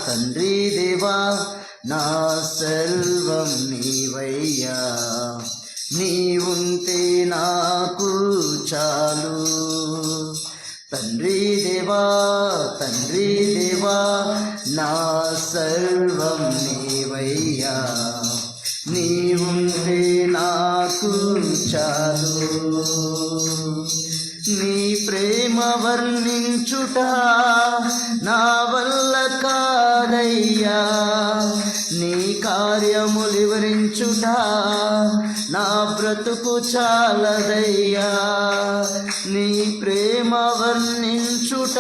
తండ్రి దేవా నా సర్వం నీవయ్యా, నీవుంటే నాకు చాలు. తండ్రి దేవా నా సర్వం నీవయ్యా, నీవుంటే నాకు చాలు. నీ ప్రేమ వర్ణించుట నా వల్ల కాదయ్యా, నీ కార్యములు వివరించుట నా బ్రతుకు చాలదయ్యా. నీ ప్రేమ వర్ణించుట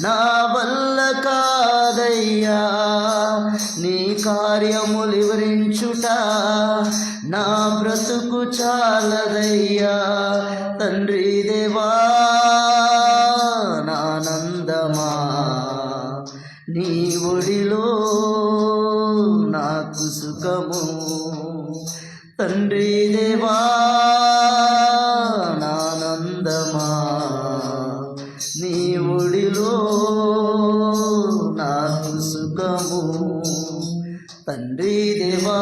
నా వల్ల కాదయ్యా, నీ కార్యములు వివరించుట నా బ్రతుకు చాలదయ్యా. తండ్రి దేవా నానందమా, నీ ఒడిలో నాకు సుఖము. తండ్రి దేవా నానందమా, నీ ఒడిలో నాకు సుఖము. తండ్రి దేవా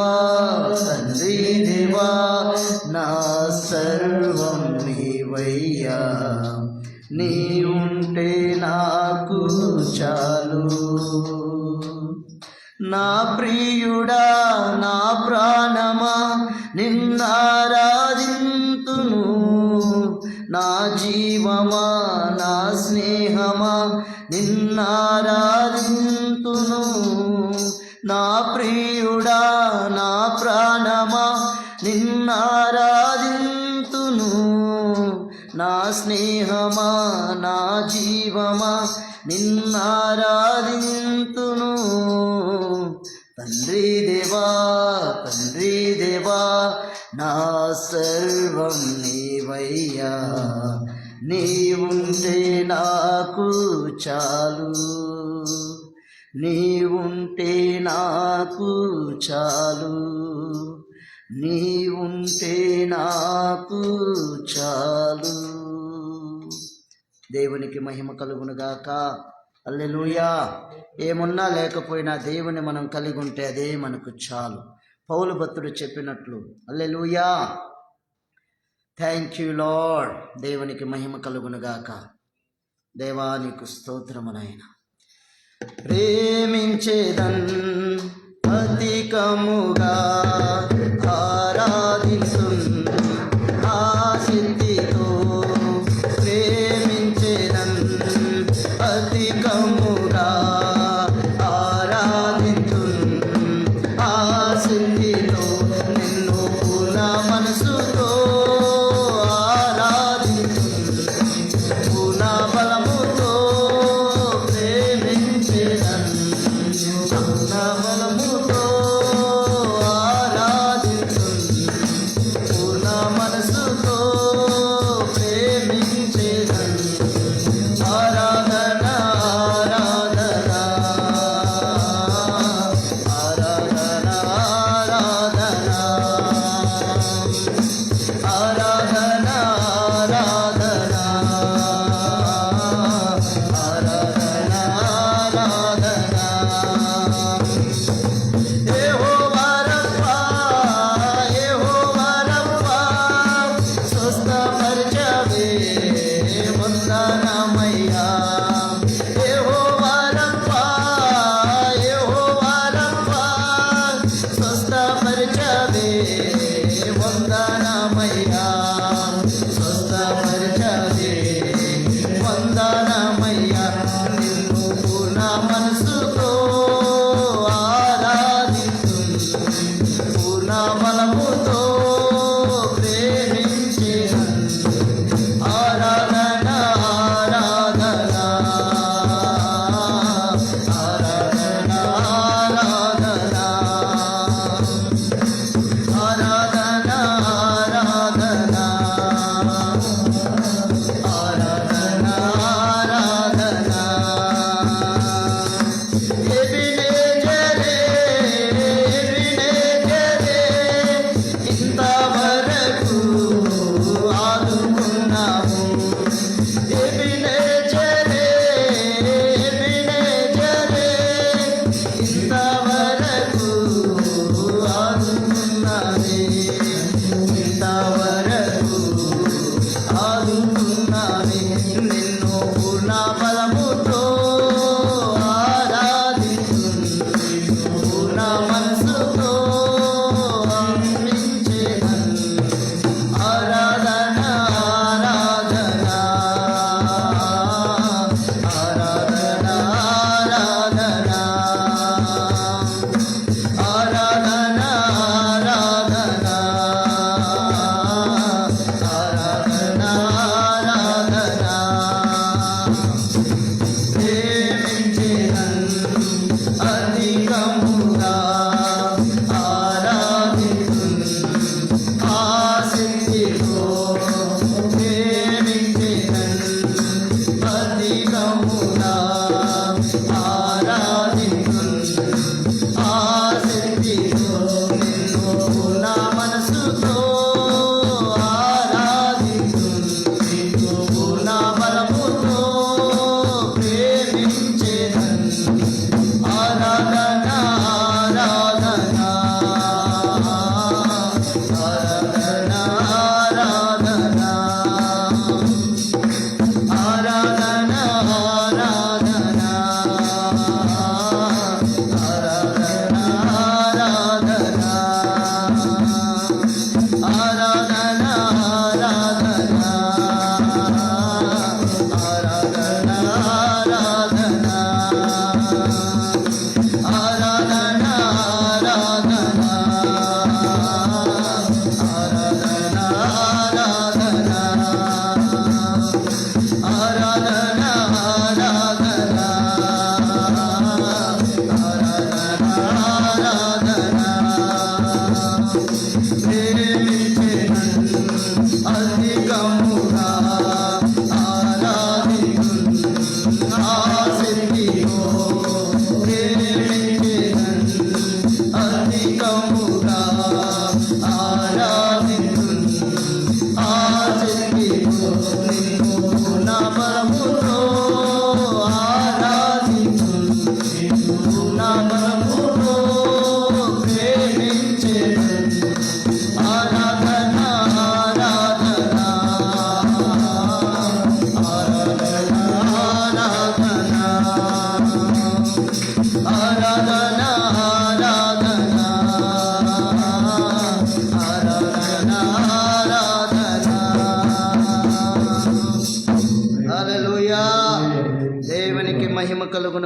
నా సర్వం నీవయ్యా, నీ ఉంటే నాకు చాలు. నా ప్రియుడా నా ప్రాణమా నిన్నారాధింతును, నా జీవమా నా స్నేహమా నిన్నారాధింతును. నా ప్రియుడా నా ప్రాణమా నిన్నారాధింతును, నా స్నేహమా నా జీవమా నిన్నారాధింతును. తండ్రి దేవా నా సర్వం నీవయ్యా, నీవుంటే నాకు చాలు. నీవుంటే నాకు చాలు, నీవుంటే నాకు చాలు. దేవునికి మహిమ కలుగునుగాక. హల్లెలూయా. ఏమున్నా లేకపోయినా దేవుని మనం కలిగి ఉంటే అదే మనకు చాలు. పౌలు భక్తుడు చెప్పినట్లు హల్లెలూయా. Thank you lord. దేవునికి మహిమ కలుగునుగాక. దేవా నీకు స్తోత్రము నాయనా. ప్రేమించేదన్ అధికముగా ఆరాధించున్ ఆసక్తితో, ప్రేమించేదన్ అధికముగా ఆరాధించున్ ఆసక్తితో, నిన్ను పూర్ణ మనసుతో ఆరాధించున్ పూర్ణ బలముతో, బలముతో ఆరాధించున్ పూర్ణ మనసుతో ప్రేమించేదన్. ఆరాధన ఆరాధన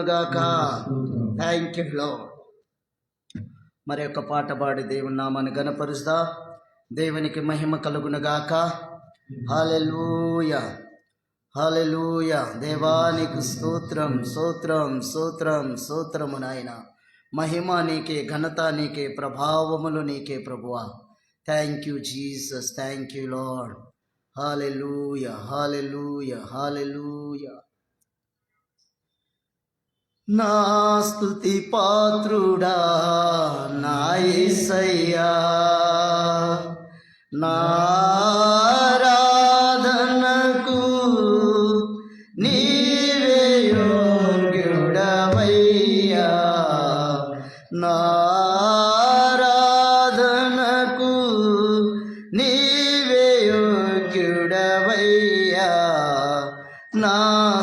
గాక. Thank you lord. మరి యొక్క పాట పాడి దేవుని నామాన్ని గణపరుస్తా. దేవునికి మహిమ కలుగును గాక. హల్లెలూయా, హల్లెలూయా. దేవానికి స్తోత్రం, స్తోత్రం, స్తోత్రం, స్తోత్రము నాయన. మహిమ నీకే, ఘనత నీకే, ప్రభావములు నీకే ప్రభువా. Thank you Jesus, thank you Lord. హల్లెలూయా, హల్లెలూయా, హల్లెలూయా. నా స్తుతి పాత్రుడా నా యేసయ్యా, నా ఆరాధనకు నీవే యోగ్యుడవయ్యా, నా ఆరాధనకు నీవే యోగ్యుడవయ్యా, నా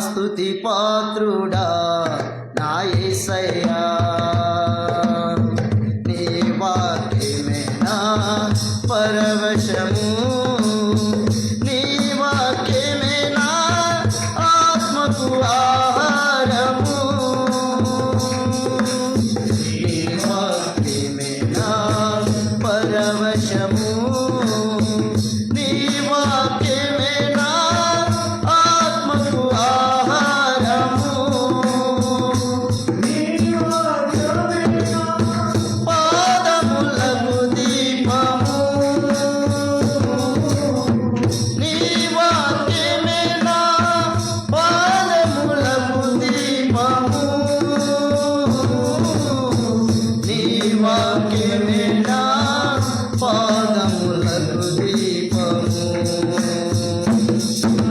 స్తుతి పాత్రుడా నా యేసయ్యా. నీ వాక్యమే నా పరవశము, నీ వాక్యమే నా ఆత్మకు ఆహారము, నీ వాక్యమే నా పరవశము, నీ వాక్యమే నా ఆత్మకు ఆహారము, పాదములకు దీపము, నీ వాక్యమే నా పాదములకు దీపము, నీ వాక్యమే నా పాదములకు దీపము.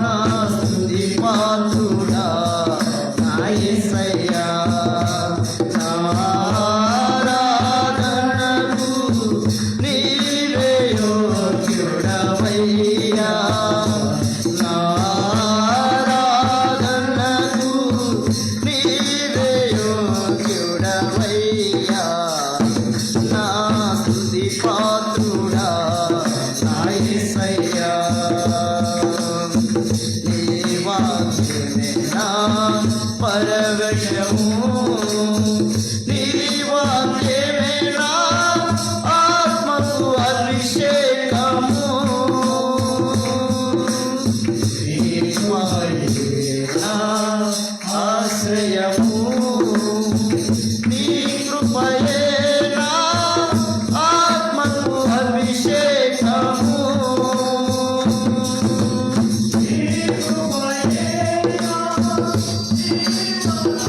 నా స్తుతి పాత్రుడా నా యేసయ్యా, నా ఆరాధనకు నీవే యోగ్యుడవయ్యా, నా ఆరాధనకు నీవే యోగ్యుడవయ్యా, నా స్తుతి పాత్రుడా నా యేసయ్యా. నీ వాక్యమే నా పరవశము, నీ వాక్యమే నా ఆత్మకు అభిషేకము, నీ వాక్యమే నా ఆశ్రయము, నీ కృపయే నా ఆత్మకు అభిషేకము,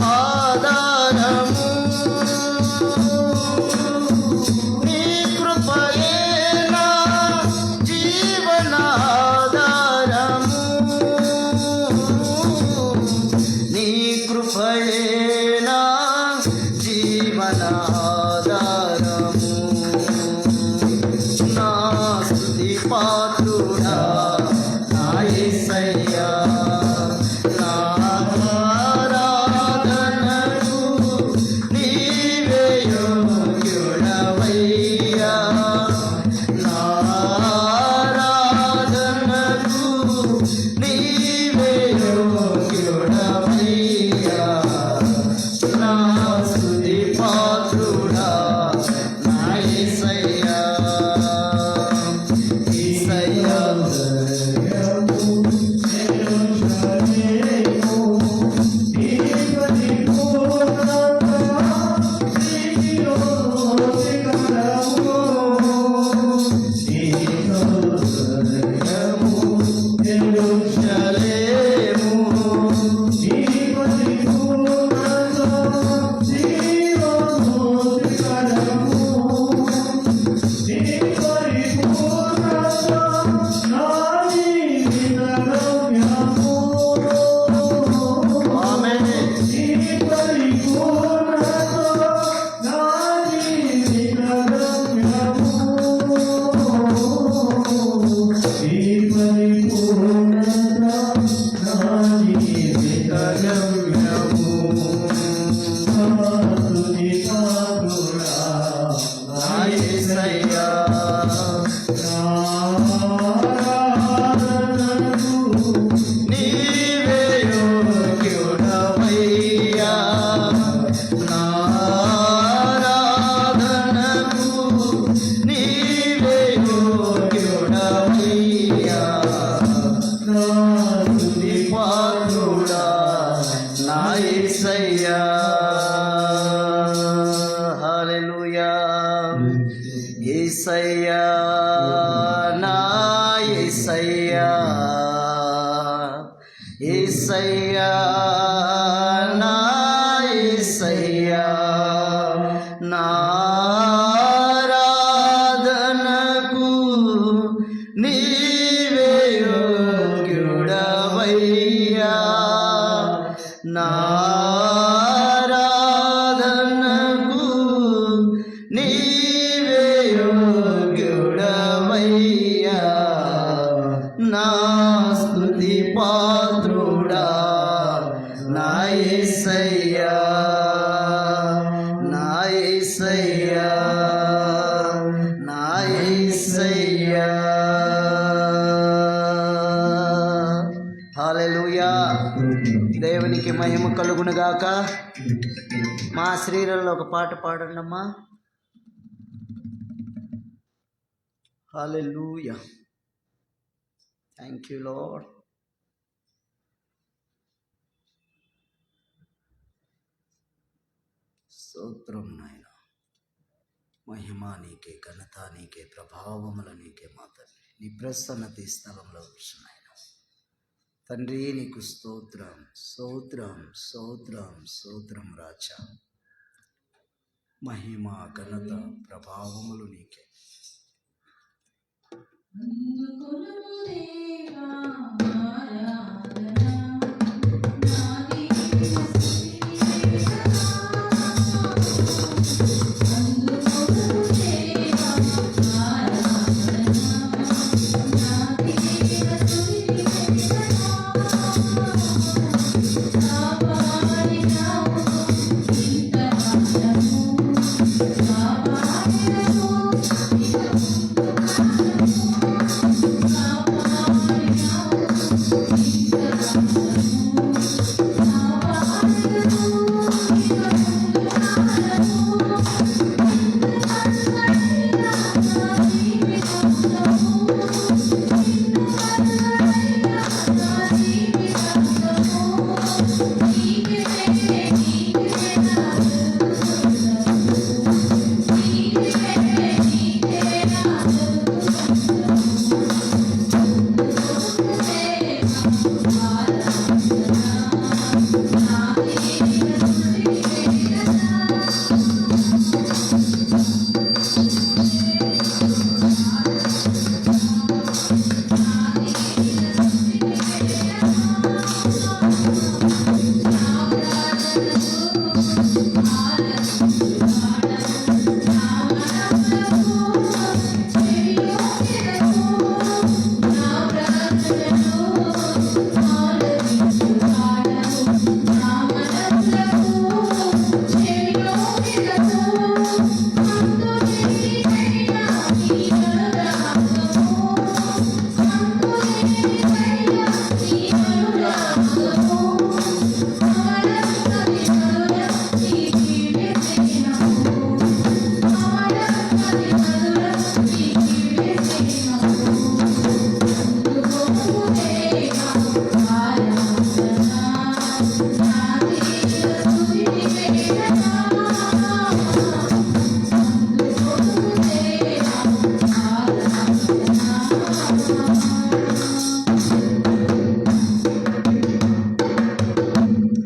ఆధారము, నీ కృపయే నా జీవనాధారము, నీ కృపయే నా జీవనాధారము. నా స్తుతి పాత్రుడా నా యేసయ్యా, నా ఆరాధనకు నీవే యోగ్యుడవయ్యా, నా ఆరాధనకు నీవే యోగ్యుడవయ్యా, నా స్తుతి పాత్రుడా నా యేసయ్యా. యేసయ్యా నీవే యోగ్యుడవయ్యా, హల్లెలూయా యేసయ్యా నా యేసయ్యా యేసయ్యా నా యేసయ్యా నారాధనకు నీవే యోగ్యుడవయ్యా నారాధనకు నీవే యోగ్యుడవయ్యా నా స్తుతి పాత్రుడా నా యేసయ్యా నా యేసయ్యా నా యేసయ్యా హల్లెలూయా దేవునికి మహిమ కలుగునుగాక. మా శ్రీలలో ఒక పాట పాడండి అమ్మా. హల్లెలూయా. Thank you Lord. స్తోత్రం నాయన. మహిమ నీకే, ఘనత నీకే, ప్రభావముల నీకే మా తండ్రి. నీ ప్రసన్నత ఈ స్థలంలో కూర్చున్నాయన తండ్రి. నీకు స్తోత్రం స్తోత్రం స్తోత్రం స్తోత్రం రాజా. మహిమ ఘనత ప్రభావములు నీకే.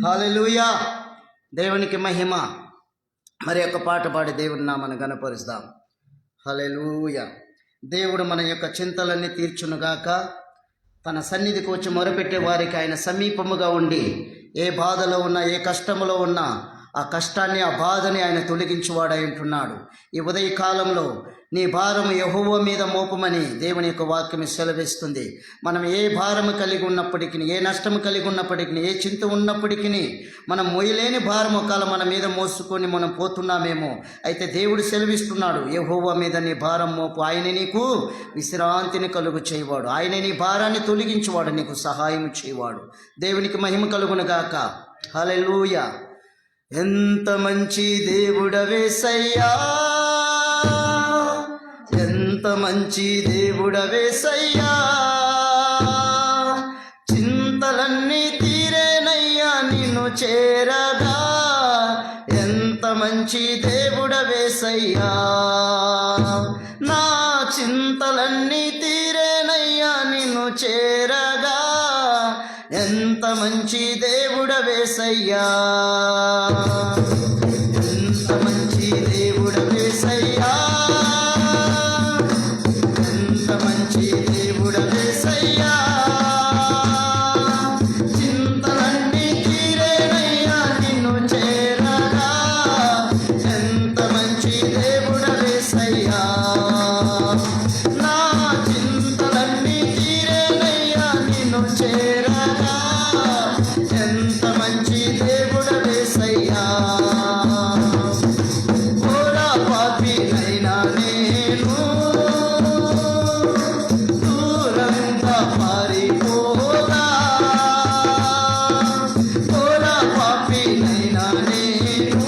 హల్లెలూయా. దేవునికి మహిమ. మరి యొక్క పాట పాడి దేవుని నామను గణపరుస్తాం. హల్లెలూయా. దేవుడు మన యొక్క చింతలన్నీ తీర్చునుగాక. తన సన్నిధికి వచ్చి మొరపెట్టే వారికి ఆయన సమీపముగా ఉండి ఏ బాధలో ఉన్నా, ఏ కష్టంలో ఉన్నా ఆ కష్టాన్ని, ఆ బాధని ఆయన తొలగించువాడై ఉంటున్నాడు. ఈ ఉదయకాలంలో నీ భారము యెహోవా మీద మోపమని దేవుని యొక్క వాక్యం సెలవిస్తుంది. మనం ఏ భారము కలిగి ఉన్నప్పటికీ, ఏ నష్టము కలిగి ఉన్నప్పటికీ, ఏ చింత ఉన్నప్పటికీ మనం మోయలేని భారం ఒకవేళ మన మీద మోసుకొని మనం పోతున్నామేమో. అయితే దేవుడు సెలవిస్తున్నాడు, యెహోవా మీద నీ భారం మోపు, ఆయన నీకు విశ్రాంతిని కలుగు చేయవాడు, ఆయన నీ భారాన్ని తొలగించువాడు, నీకు సహాయం చేయవాడు. దేవునికి మహిమ కలుగునుగాక. హల్లెలూయా. ఎంత మంచి దేవుడవేసయ్యా, ఎంత మంచి దేవుడవేసయ్యా, చింతలన్నీ తీరేనయ్యా నిన్ను చేరగా. మంచి దేవుడవేసయ్యా, నా చింతలన్నీ తీరేనయ్యా నిన్ను చేరగా. ఎంత మంచి దేవుడవేసయ్యా, ఎంత మంచి దేవుడవేసయ్యా, ఎంత మంచి దేవుడవేసయ్యా, చింతలన్నీ తీరేనయ్యా నిన్ను చేరగా. ఎంత మంచి దేవుడవేసయ్యా, నా చింతలన్నీ తీరేనయ్యా నిన్ను చేరగా. ఎంత మంచి దేవుడవేసయ్యా, ఓరా పాపినైనా నేను దూరంగా పారిపోగా. ఓరా పాపినైనా నేను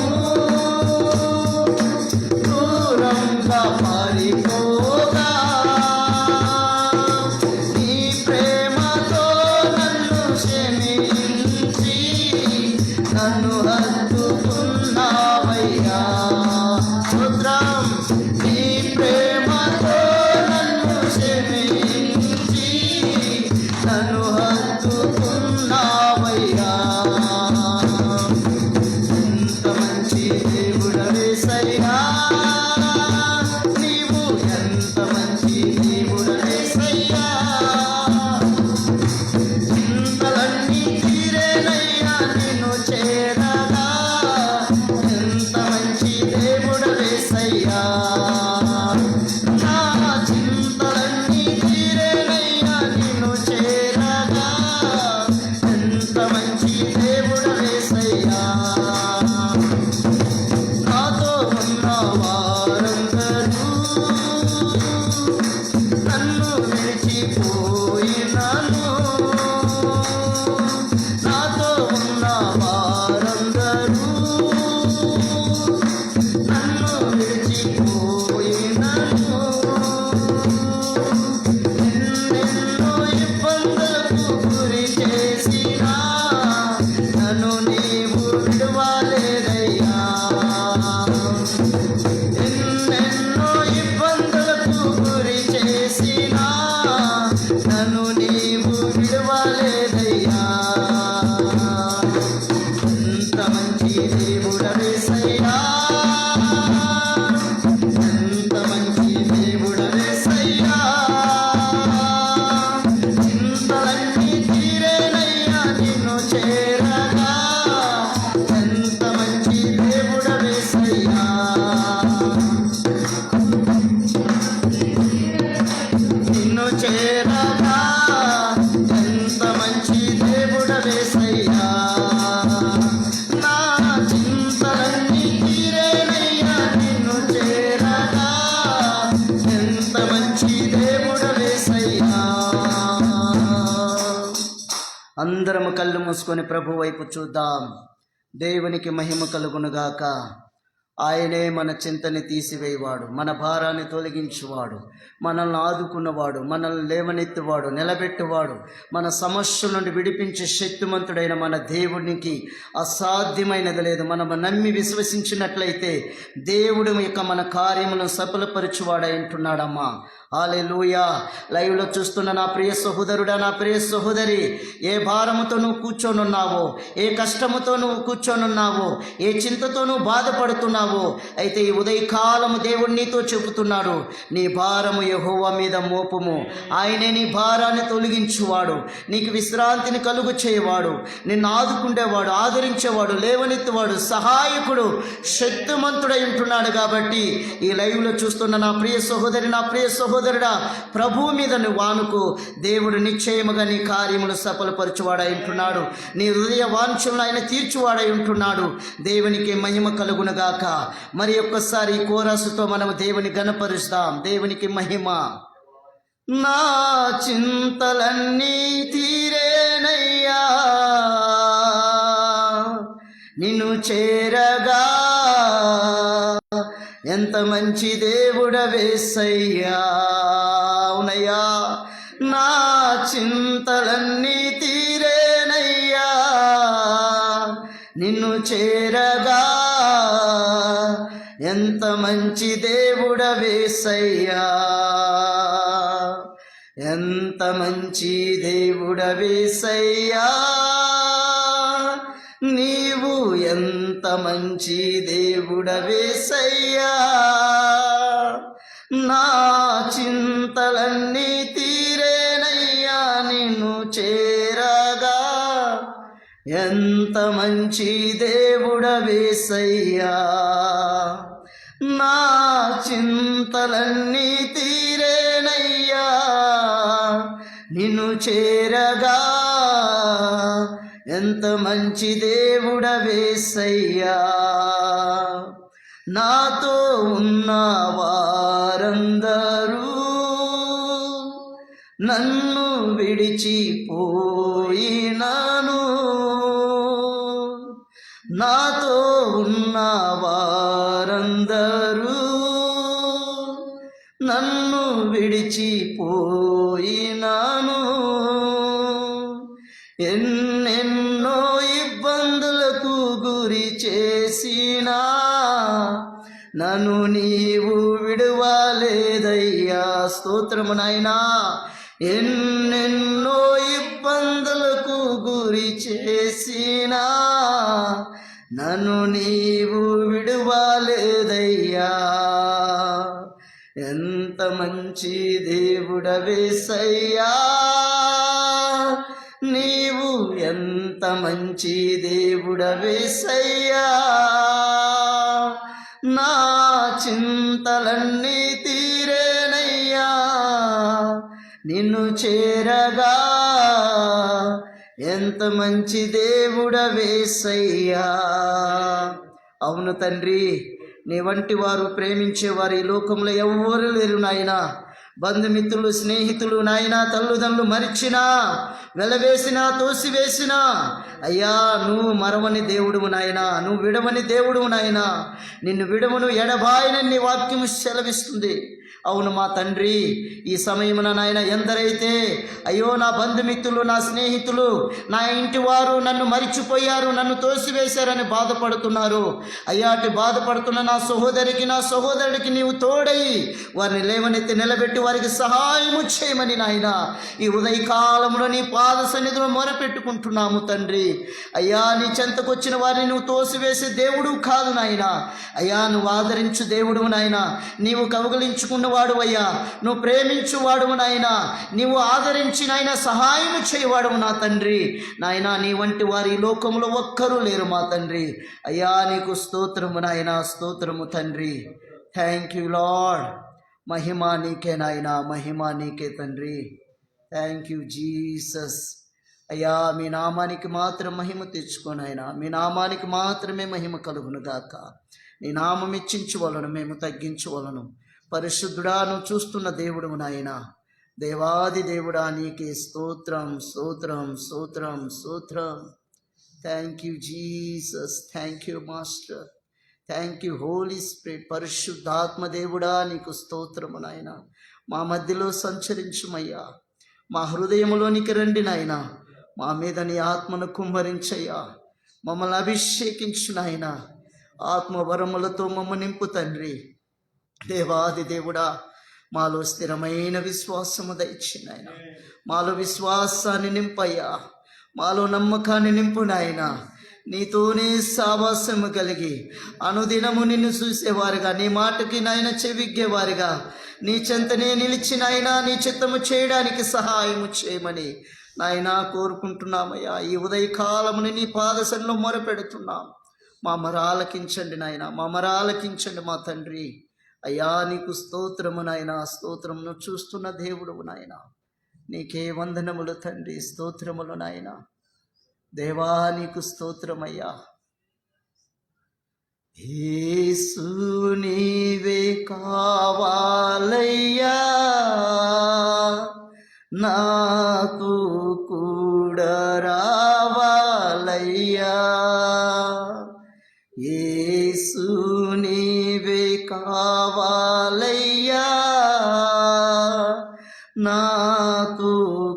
దూరంగా పారిపోగా. నీ ప్రేమతో నన్ను క్షమించి నన్ను హత్తుకున్నావయ్యా. స్తోత్రం. నీ ప్రేమతో నన్ను క్షమించి నన్ను హత్తుకున్నావయ్యా. ఎంత మంచి దేవుడవేసయ్యా, నీవు ఎంత మంచి దేవుడవేసయ్యా, చింతలన్నీ తీరేనయ్యా నిన్ను చేరగా. ఎంత మంచి దేవుడవేసయ్యా, నా చింతలన్నీ తీరేనయ్యా నిన్ను చేరగా. ఎంత మంచి దేవుడవేసయ్యా, నాతో ఉన్న వారందరూ నన్ను విడిచిపోయినాను. నాతో ఉన్న వారందరూ నన్ను విడిచిపోయినాను. ఎన్నెన్నో ఇబ్బందులకు గురి చేసినా నన్ను నీవు విడువలేదయ్యా. ఎన్నెన్నో ఇబ్బందులకు గురి చేసినా నన్ను నీవు విడువలేదయ్యా. ఎంత మంచి దేవుడవేసయ్యా, ఎంత మంచి దేవుడవేసయ్యా, చింతలన్నీ తీరేనయ్యా నిన్ను చేరగా. ఎంత మంచి దేవుడవేసయ్యా, నిన్ను చేరగా. ఎంత మంచి దేవుడవేసయ్యా, నా చింతలన్నీ తీరేనయ్యా నిన్ను చేరగా. ఎంత మంచి దేవుడవేసయ్యా. అందరము కళ్ళు మూసుకొని ప్రభు వైపు చూద్దాం. దేవునికి మహిమ కలుగునుగాక. ఆయనే మన చింతని తీసివేయవాడు, మన భారాన్ని తొలగించువాడు, మనల్ని ఆదుకున్నవాడు, మనల్ని లేవనెత్తువాడు, నిలబెట్టువాడు, మన సమస్య నుండి విడిపించే శక్తిమంతుడైన మన దేవునికి అసాధ్యమైనది లేదు. మనము నమ్మి విశ్వసించినట్లయితే దేవుడు యొక్క మన కార్యములను సఫలపరచువాడై ఉంటున్నాడమ్మా. హల్లెలూయా. లైవ్లో చూస్తున్న నా ప్రియ సహోదరుడా, నా ప్రియ సహోదరి, ఏ భారముతో నువ్వు కూర్చొనున్నావో, ఏ కష్టముతో నువ్వు కూర్చొనున్నావో, ఏ చింతతో నువ్వు బాధపడుతున్నావో, అయితే ఈ ఉదయకాలము దేవుడు నీతో చెబుతున్నాడు, నీ భారము యెహోవా మీద మోపుము. ఆయనే నీ భారాన్ని తొలగించువాడు, నీకు విశ్రాంతిని కలుగు చేయవాడు, నిన్ను ఆదుకుండేవాడు, ఆదరించేవాడు, లేవనెత్తువాడు, సహాయకుడు, శక్తిమంతుడై ఉంటున్నాడు. కాబట్టి ఈ లైవ్లో చూస్తున్న నా ప్రియ సహోదరి, నా ప్రియ సహోదరుడా, ప్రభువు మీద నువ్వు ఆనుకో. దేవుడు నిశ్చయముగా నీ కార్యములు సఫలపరచువాడై ఉంటున్నాడు. నీ హృదయ వాంఛలను ఆయన తీర్చువాడై ఉంటున్నాడు. దేవునికి మహిమ కలుగునుగాక. మరి ఒక్కసారి ఈ కోరసుతో మనము దేవుని గణపరుస్తాం. దేవునికి మహిమ. నా చింతలన్నీ తీరేనయ్యా నిన్ను చేరగా. ఎంత మంచి దేవుడవేసయ్యా. అవునయ్యా, నా చింతలన్నీ తీరేనయ్యా నిన్ను చేరగా. ఎంత మంచి దేవుడవేసయ్యా, ఎంత మంచి దేవుడవేసయ్యా, నీవు ఎంత మంచి దేవుడవేసయ్యా, నా చింతలన్నీ తీరేనయ్యా నిన్ను చేరగా, ఎంత మంచి దేవుడవేసయ్యా, నా చింతలన్నీ తీరేనయ్యా నిన్ను చేరగా, ఎంత మంచి దేవుడవేసయ్యా, నాతో ఉన్న వారందరూ నన్ను విడిచిపోయినాను, నాతో ఉన్న వారందరూ నన్ను విడిచిపోయినాను, ఎన్నెన్నో ఇబ్బందులకు గురి చేసినా నన్ను నీవు విడువలేదయ్యా. స్తోత్రము నాయనా. ఎన్నెన్నో ఇబ్బందులకు గురి చేసినా నన్ను నీవు విడువలేదయ్యా, ఎంత మంచి దేవుడవేసయ్యా, నీవు ఎంత మంచి దేవుడవేసయ్యా, నా చింతలన్నీ తీరేనయ్యా నిన్ను చేరగా, ఎంత మంచి దేవుడవేసయ్యా. అవును తండ్రి, నీ వంటి వారు ప్రేమించేవారు ఈ లోకంలో ఎవ్వరు లేరు నాయనా. బంధుమిత్రులు, స్నేహితులు నాయనా, తల్లిదండ్రులు మరిచినా, వెలవేసినా, తోసివేసినా అయ్యా నువ్వు మరవని దేవుడువు నాయనా, నువ్వు విడవని దేవుడువు నాయనా. నిన్ను విడవను ఎడబాయనని నీ వాక్యము సెలవిస్తుంది. అవును మా తండ్రి, ఈ సమయమున నాయన ఎందరైతే అయ్యో నా బంధుమిత్రులు, నా స్నేహితులు, నా ఇంటి వారు నన్ను మరిచిపోయారు, నన్ను తోసివేశారని బాధపడుతున్నారు అయ్యా, అటు బాధపడుతున్న నా సహోదరికి, నా సహోదరుడికి నీవు తోడై వారిని లేవనెత్తి నిలబెట్టి వారికి సహాయము చేయమని నాయన ఈ ఉదయకాలంలో నీ పాద సన్నిధిలో మొరపెట్టుకుంటున్నాము తండ్రి. అయ్యా నీ చెంతకు వచ్చిన వారిని నువ్వు తోసివేసే దేవుడు కాదు నాయన. అయ్యా నువ్వు ఆదరించు దేవుడు నాయన, నీవు కౌగిలించుకున్న వాడు అయ్యా, నువ్వు ప్రేమించు వాడు నాయనా, నీవు ఆదరించి నాయన సహాయం చేయవాడు నా తండ్రి. నాయనా నీ వంటి వారి లోకంలో ఒక్కరూ లేరు మా తండ్రి. అయ్యా నీకు స్తోత్రము నాయనా, స్తోత్రము తండ్రి. Thank you lord. మహిమ నీకే నాయనా, మహిమ నీకే తండ్రి. Thank you Jesus. అయ్యా మీ నామానికి మాత్రం మహిమ తెచ్చుకోను ఆయన, మీ నామానికి మాత్రమే మహిమ కలుగును గాక. నీ నామం ఇచ్చించవలను, మేము తగ్గించవలను. పరిశుద్ధుడా, నువ్వు చూస్తున్న దేవుడు నాయన, దేవాది దేవుడా నీకే స్తోత్రం, స్తోత్రం, స్తోత్రం, స్తోత్రం. Thank you Jesus. Thank you master. Thank you holy spirit. పరిశుద్ధాత్మ దేవుడా నీకు స్తోత్రము నాయన. మా మధ్యలో సంచరించుమయ్యా, మా హృదయంలోనికి రండి నాయన, మా మీద నీ ఆత్మను కుమ్మరించయ్యా, మమ్మల్ని అభిషేకించు నాయన, ఆత్మవరములతో మమ్మ నింపు తండ్రి. దేవాది దేవుడా మాలో స్థిరమైన విశ్వాసము దయచి నాయన, మాలో విశ్వాసాన్ని నింపయ్యా, మాలో నమ్మకాన్ని నింపు నాయన. నీతోనే సావాసము కలిగి అనుదినము నిన్ను చూసేవారుగా, నీ మాటకి నాయన చెవిగ్గేవారుగా, నీ చెంతనే నిలిచి నాయన నీ చిత్తము చేయడానికి సహాయము చేయమని నాయన కోరుకుంటున్నామయ్యా. ఈ ఉదయకాలముని నీ పాదసంలో మొరపెడుతున్నాం. మా మరాలకించండి నాయన, మా మరాలకించండి మా తండ్రి. అయ్యా నీకు స్తోత్రము నాయన, స్తోత్రమును చూస్తున్న దేవుడువు నాయన, నీకే వందనములు తండ్రి, స్తోత్రములు నాయన. దేవా నీకు స్తోత్రమయ్యా. యేసు నీవే కావాలయ్యా, నాకు కూడా రావాలయ్యా. యేసు నీవే కావాలయ్యా, నాకు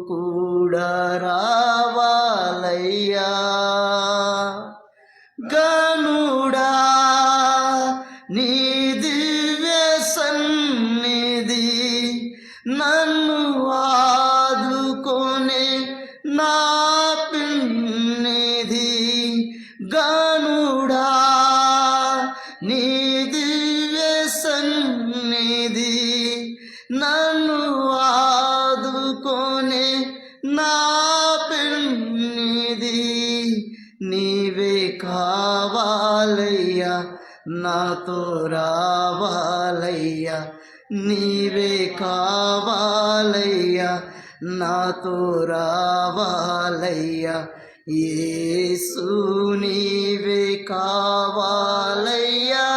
కూడా రావాలయ్యా. గనుడా నీ నీ దివ్య సన్నిధి నన్ను ఆదుకొనే నా పెన్నిధి. నీవే కావాలయ్యా, నాతో రావాలయ్యా. నీవే కావాలయ్యా, నాతో రావాలయ్యా. యేసు నీవే కావాలయ్యా,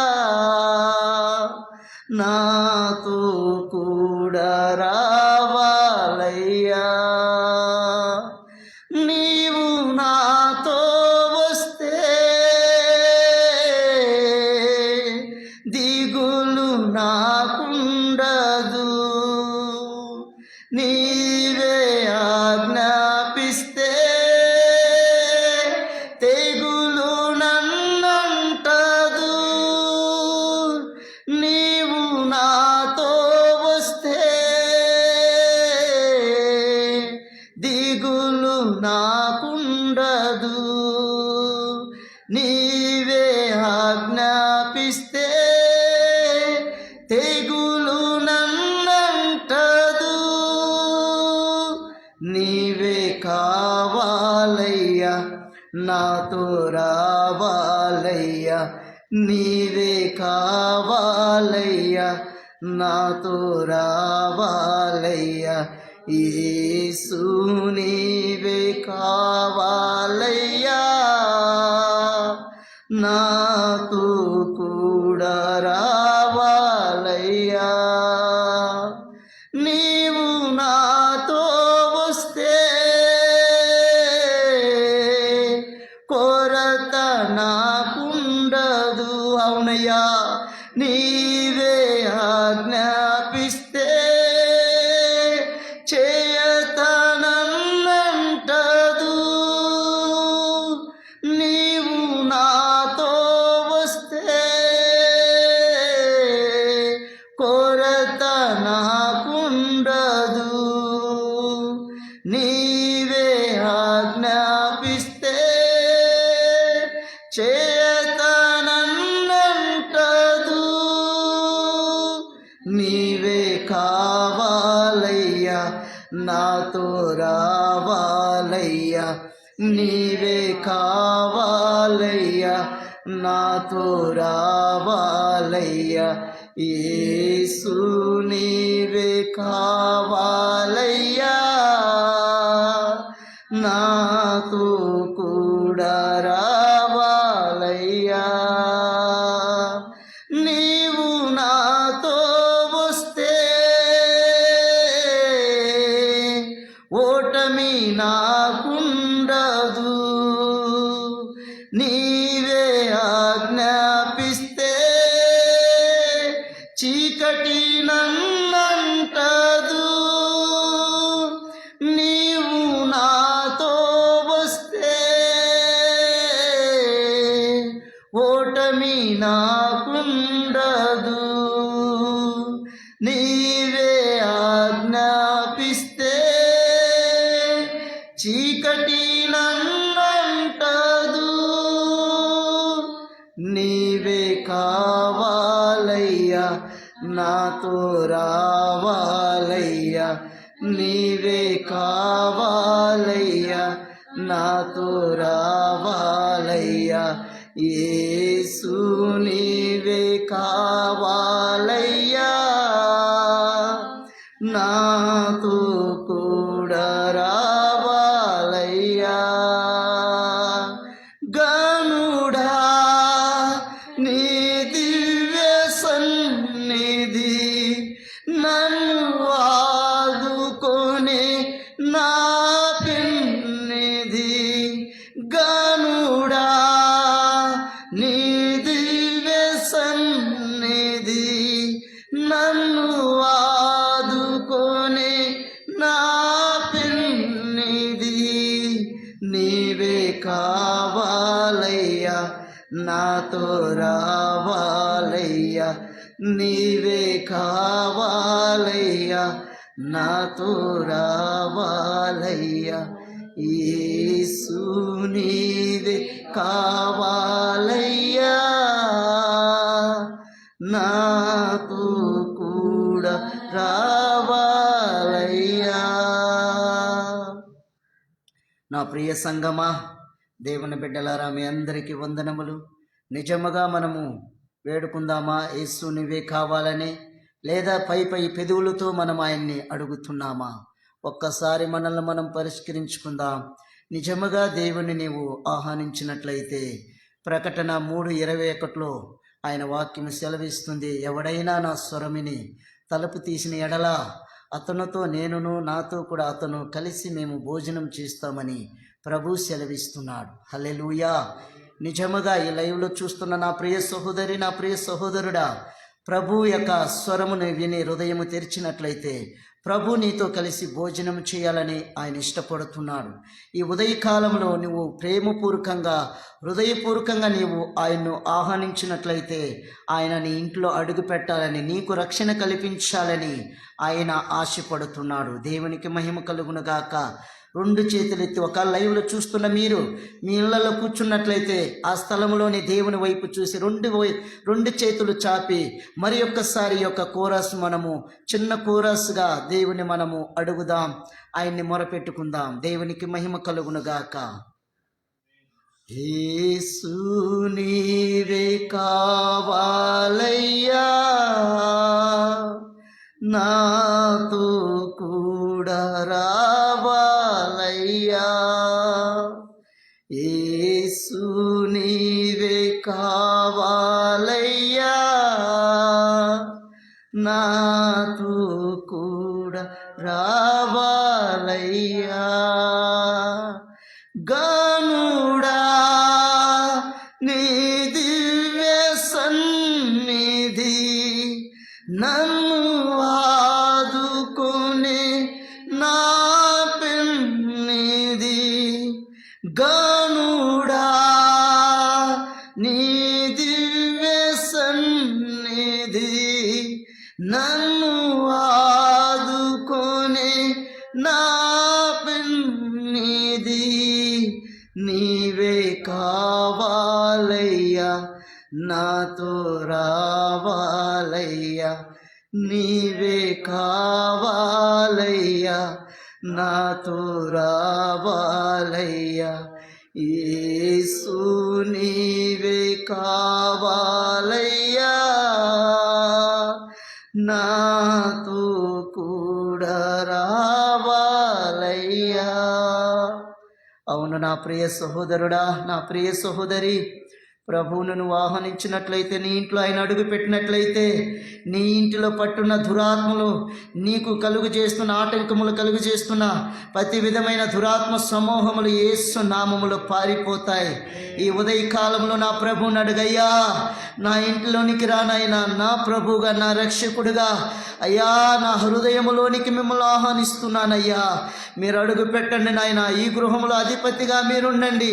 నాతో కూడా రావాలయ్యా. నీవు నాతో వస్తే దిగులు నాకుండదు. నీవే ఆజ్ఞాపిస్తే తెగులు నన్నంటదు. నీవు నాతో వస్తే దిగులు నాకుండదు. నీవే ఆజ్ఞాపిస్తే తెగులు నన్నంటదు. నీవే కావాలయ్యా, నాతో రావాలయ్యా. నీవే కావాలయ్యా, నాతో రావాలయ్యా. యేసు నీవే కావాలయ్యా, నాతో కూడా రావాలయ్యా. నీవు నాతో వస్తే కొరత నాకుండదు. అవునయ్యా, నీవే ఆజ్ఞాపిస్తే చేయతనన్నంటదు. నీవు నాతో వస్తే కొరత నాకుండదు. నీవే ఆజ్ఞాపిస్తే చేయతనన్నంటదు. నీవే కావాలయ్యా, నాతో రావాలయ్యా. నీవే కావాలయ్యా, నాతో రావాలయ్యా. యేసు నీవే కావాలయ్యా, నాతో కూడా రావాలయ్యా. నీవు నాతో వస్తే ఓటమి నాకుండదు. నీవే ఆజ్ఞాపిస్తే చీకటి నన్నంటదు. నీవు నాతో వస్తే ఓటమి నాకుండదు. నీవే ఆజ్ఞాపిస్తే చీకటి నన్నంటదు. నీవే కావాలయ్యా, నాతో రావాలయ్యా. నీవే కావాలయ్యా, నాతో రావాలయ్యా. యేసు నీవే కావాలయ్యా, నాతో కూడా రావాలయ్యా. గనుడా నీ దివ్య సన్నిధి నన్ను ఆదుకొనే నా పెన్నిధి. గనుడా నీ దివ్య సన్నిధి నన్ను ఆదుకొనే నా పెన్నిధి. నీవే కావాలయ్యా, నాతో రావాలయ్యా. నీవే కావాలయ్యా, నాతో రావాలయ్యా. యేసు నీవే కావాలయ్యా, నాతో కూడా రావాలయ్యా. నా ప్రియ సంగమా, దేవుని బిడ్డలారా, మీ అందరికీ వందనములు. నిజముగా మనము వేడుకుందామా? యేసు నువ్వే కావాలని, లేదా పై పెదవులతో మనం ఆయన్ని అడుగుతున్నామా? ఒక్కసారి మనల్ని మనం పరిష్కరించుకుందాం. నిజముగా దేవుని నీవు ఆహ్వానించినట్లయితే ప్రకటన 3:21 ఆయన వాక్యం సెలవిస్తుంది, ఎవడైనా నా స్వరమిని తలుపు తీసిన ఎడల అతనితో నేనును, నాతో కూడా అతను కలిసి మేము భోజనం చేస్తామని ప్రభు సెలవిస్తున్నాడు. హల్లెలూయా. నిజముగా ఈ లైవ్లో చూస్తున్న నా ప్రియ సహోదరి, నా ప్రియ సహోదరుడా, ప్రభు యొక్క స్వరమును విని హృదయము తెరిచినట్లయితే ప్రభు నీతో కలిసి భోజనం చేయాలని ఆయన ఇష్టపడుతున్నాడు. ఈ ఉదయకాలంలో నువ్వు ప్రేమపూర్వకంగా, హృదయపూర్వకంగా నీవు ఆయన్ను ఆహ్వానించినట్లయితే ఆయన నీ ఇంట్లో అడుగు పెట్టాలని, నీకు రక్షణ కల్పించాలని ఆయన ఆశపడుతున్నాడు. దేవునికి మహిమ కలుగునుగాక. 2 చేతులెత్తి, ఒక లైవ్లో చూస్తున్న మీరు మీ ఇళ్లలో కూర్చున్నట్లయితే ఆ స్థలంలోని దేవుని వైపు చూసి 2 చేతులు చాపి మరి ఒక్కసారి యొక్క కోరస్ మనము చిన్న కోరస్గా దేవుని మనము అడుగుదాం, ఆయన్ని మొరపెట్టుకుందాం. దేవునికి మహిమ కలుగునుగాక. యేసు నీవే కావాలయ్యా, నాతో కూడా రావాలయ్యా. యేసు నీవే కావాలయ్యా, నాతో కూడా రావాలయ్యా. గనుడా నీ దివ్య సన్నిధి నన్ను ఆదుకునే నా పెన్నిది. గనుడా నీ దివ్య సన్నిధి నన్ను ఆదుకునే నా పెన్నిది. నీవే కావాలయ్యా, నాతో రావాలయ్యా. నీవే కావాలయ్యా, నాతో రావాలయ్యా. యేసు నీవే కావాలయ్యా, నాతో కూడా రావాలయ్యా. అవును నా ప్రియ సహోదరుడా, నా ప్రియ సహోదరి, ప్రభువును నువ్వు ఆహ్వానించినట్లయితే, నీ ఇంట్లో ఆయన అడుగు పెట్టినట్లయితే, నీ ఇంటిలో పట్టున్న దురాత్మలు, నీకు కలుగు చేస్తున్న ఆటంకములు కలుగు చేస్తున్న ప్రతి విధమైన దురాత్మ సమూహములు యేసు నామములో పారిపోతాయి. ఈ ఉదయకాలంలో నా ప్రభువుని అడుగయ్యా, నా ఇంటిలోనికి రానైనా, నా ప్రభువుగా, నా రక్షకుడుగా అయ్యా, నా హృదయములోనికి మిమ్మల్ని ఆహ్వానిస్తున్నానయ్యా. మీరు అడుగు పెట్టండి నాయన. ఈ గృహంలో అధిపతిగా మీరుండండి.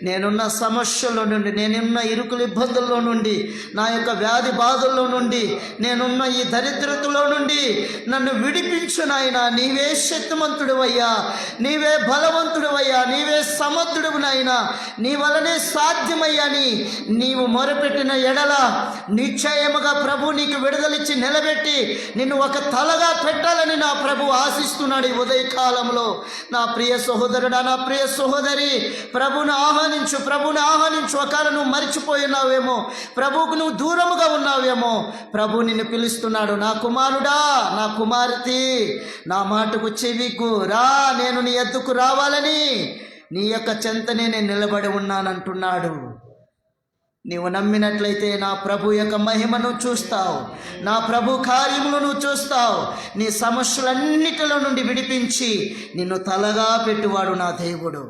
నేనున్న సమస్యల్లో నుండి, నేనున్న ఇరుకుల ఇబ్బందుల్లో నుండి, నా యొక్క వ్యాధి బాధల్లో నుండి, నేనున్న ఈ దరిద్రతలో నుండి నన్ను విడిపించు నాయన. నీవే శక్తిమంతుడివయ్యా, నీవే బలవంతుడివయ్యా, నీవే సమర్థుడివి నాయన. నీ వలనే సాధ్యమయ్యాని నీవు మొరపెట్టిన ఎడల నిశ్చయముగా ప్రభు నీకు విడుదలిచ్చి నిలబెట్టి నిన్ను ఒక తలగా పెట్టాలని నా ప్రభు ఆశిస్తున్నాడు. ఈ ఉదయకాలంలో నా ప్రియ సహోదరుడా, నా ప్రియ సహోదరి, ప్రభుని ఆహ్వానించు, ప్రభుని ఆహ్వానించు. ఒకవేళ నువ్వు మరిచిపోయినావేమో, ప్రభువుకు నువ్వు దూరముగా ఉన్నావేమో, ప్రభు నిన్ను పిలుస్తున్నాడు. నా కుమారుడా, నా కుమార్తె, నా మాటకు చెవికు రా, నేను నీ ఎద్దుకు రావాలని నీ యొక్క చెంతనే నేను నిలబడి ఉన్నానంటున్నాడు. నీవు నమ్మినట్లయితే నా ప్రభు యొక్క మహిమను చూస్తావు, నా ప్రభు కార్యములను చూస్తావు. నీ సమస్యలన్నిటిలో నుండి విడిపించి నిన్ను తలగా పెట్టువాడు నా దేవుడు.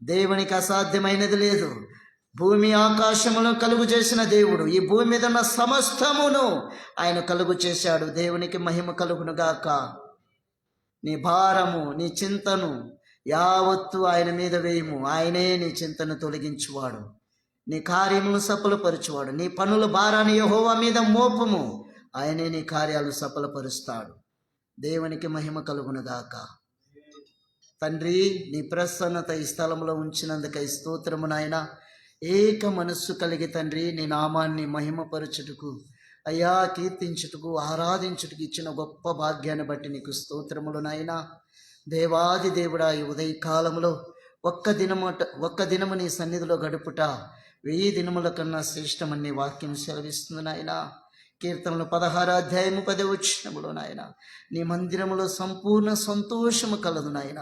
దేవునికి అసాధ్యమైనది లేదు. భూమి ఆకాశములను కలుగు చేసిన దేవుడు ఈ భూమి మీద ఉన్న సమస్తమును ఆయన కలుగు చేశాడు. దేవునికి మహిమ కలుగునుగాక. నీ భారము, నీ చింతను యావత్తు ఆయన మీద వేయము. ఆయనే నీ చింతను తొలగించువాడు, నీ కార్యములను సఫలపరచువాడు. నీ పనుల భారాన్ని యెహోవా మీద మోపము, ఆయనే నీ కార్యాలు సఫలపరుస్తాడు. దేవునికి మహిమ కలుగునుగాక. తండ్రి, నీ ప్రసన్నత ఈ స్థలంలో ఉంచినందుకై స్తోత్రము నాయన. ఏక మనస్సు కలిగి తండ్రి నీ నామాన్ని మహిమపరచుటకు అయ్యా కీర్తించుటకు ఆరాధించుటకు ఇచ్చిన గొప్ప భాగ్యాన్ని బట్టి నీకు స్తోత్రములు నాయనా. దేవాది దేవుడా, ఈ ఉదయకాలంలో ఒక్క దినము నీ సన్నిధిలో గడుపుట 1000 దినముల కన్నా శ్రేష్టమని వాక్యం సెలవిస్తుంది నాయన. కీర్తనలు 16 అధ్యాయము 10 వచనములో నాయన, నీ మందిరములో సంపూర్ణ సంతోషము కలదు నాయన.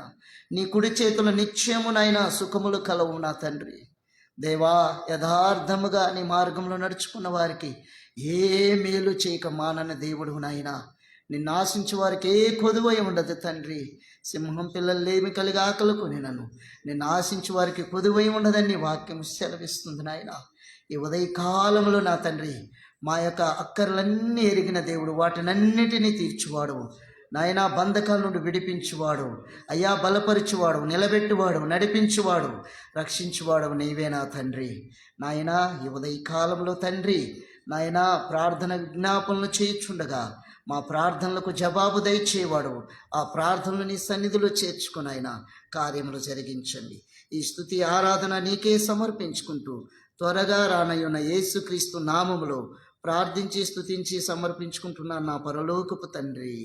నీ కుడి చేతుల నిత్యము నాయన సుఖములు కలవు నా తండ్రి. దేవా, యథార్థముగా నీ మార్గంలో నడుచుకున్న వారికి ఏ మేలు చేయక మానని దేవుడు నాయన. నిన్ను ఆశించే వారికి ఏ కొదువై ఉండదు తండ్రి. సింహం పిల్లలేమి కలిగి ఆకలుకొని నిన్ను ఆశించే వారికి కొదువై ఉండదని వాక్యం సెలవిస్తుంది నాయన. ఈ ఉదయకాలంలో నా తండ్రి, మా యొక్క అక్కర్లన్నీ ఎరిగిన దేవుడు, వాటినన్నిటినీ తీర్చువాడు నాయనా. బంధకాల నుండి విడిపించువాడు అయ్యా, బలపరిచువాడు, నిలబెట్టువాడు, నడిపించువాడు, రక్షించువాడు నీవే నా తండ్రి. నాయనా, ఈ ఉదయకాలంలో తండ్రి నాయనా ప్రార్థన విజ్ఞాపనలు చేయుచుండగా మా ప్రార్థనలకు జవాబు దయచేవాడు. ఆ ప్రార్థనలు నీ సన్నిధిలో చేర్చుకుని ఆయన కార్యములు జరిగించండి. ఈ స్తుతి ఆరాధన నీకే సమర్పించుకుంటూ త్వరగా రానయ్యున్న యేసుక్రీస్తు నామములో ప్రార్థించి స్తుతించి సమర్పించుకుంటున్నాను నా పరలోకపు తండ్రి.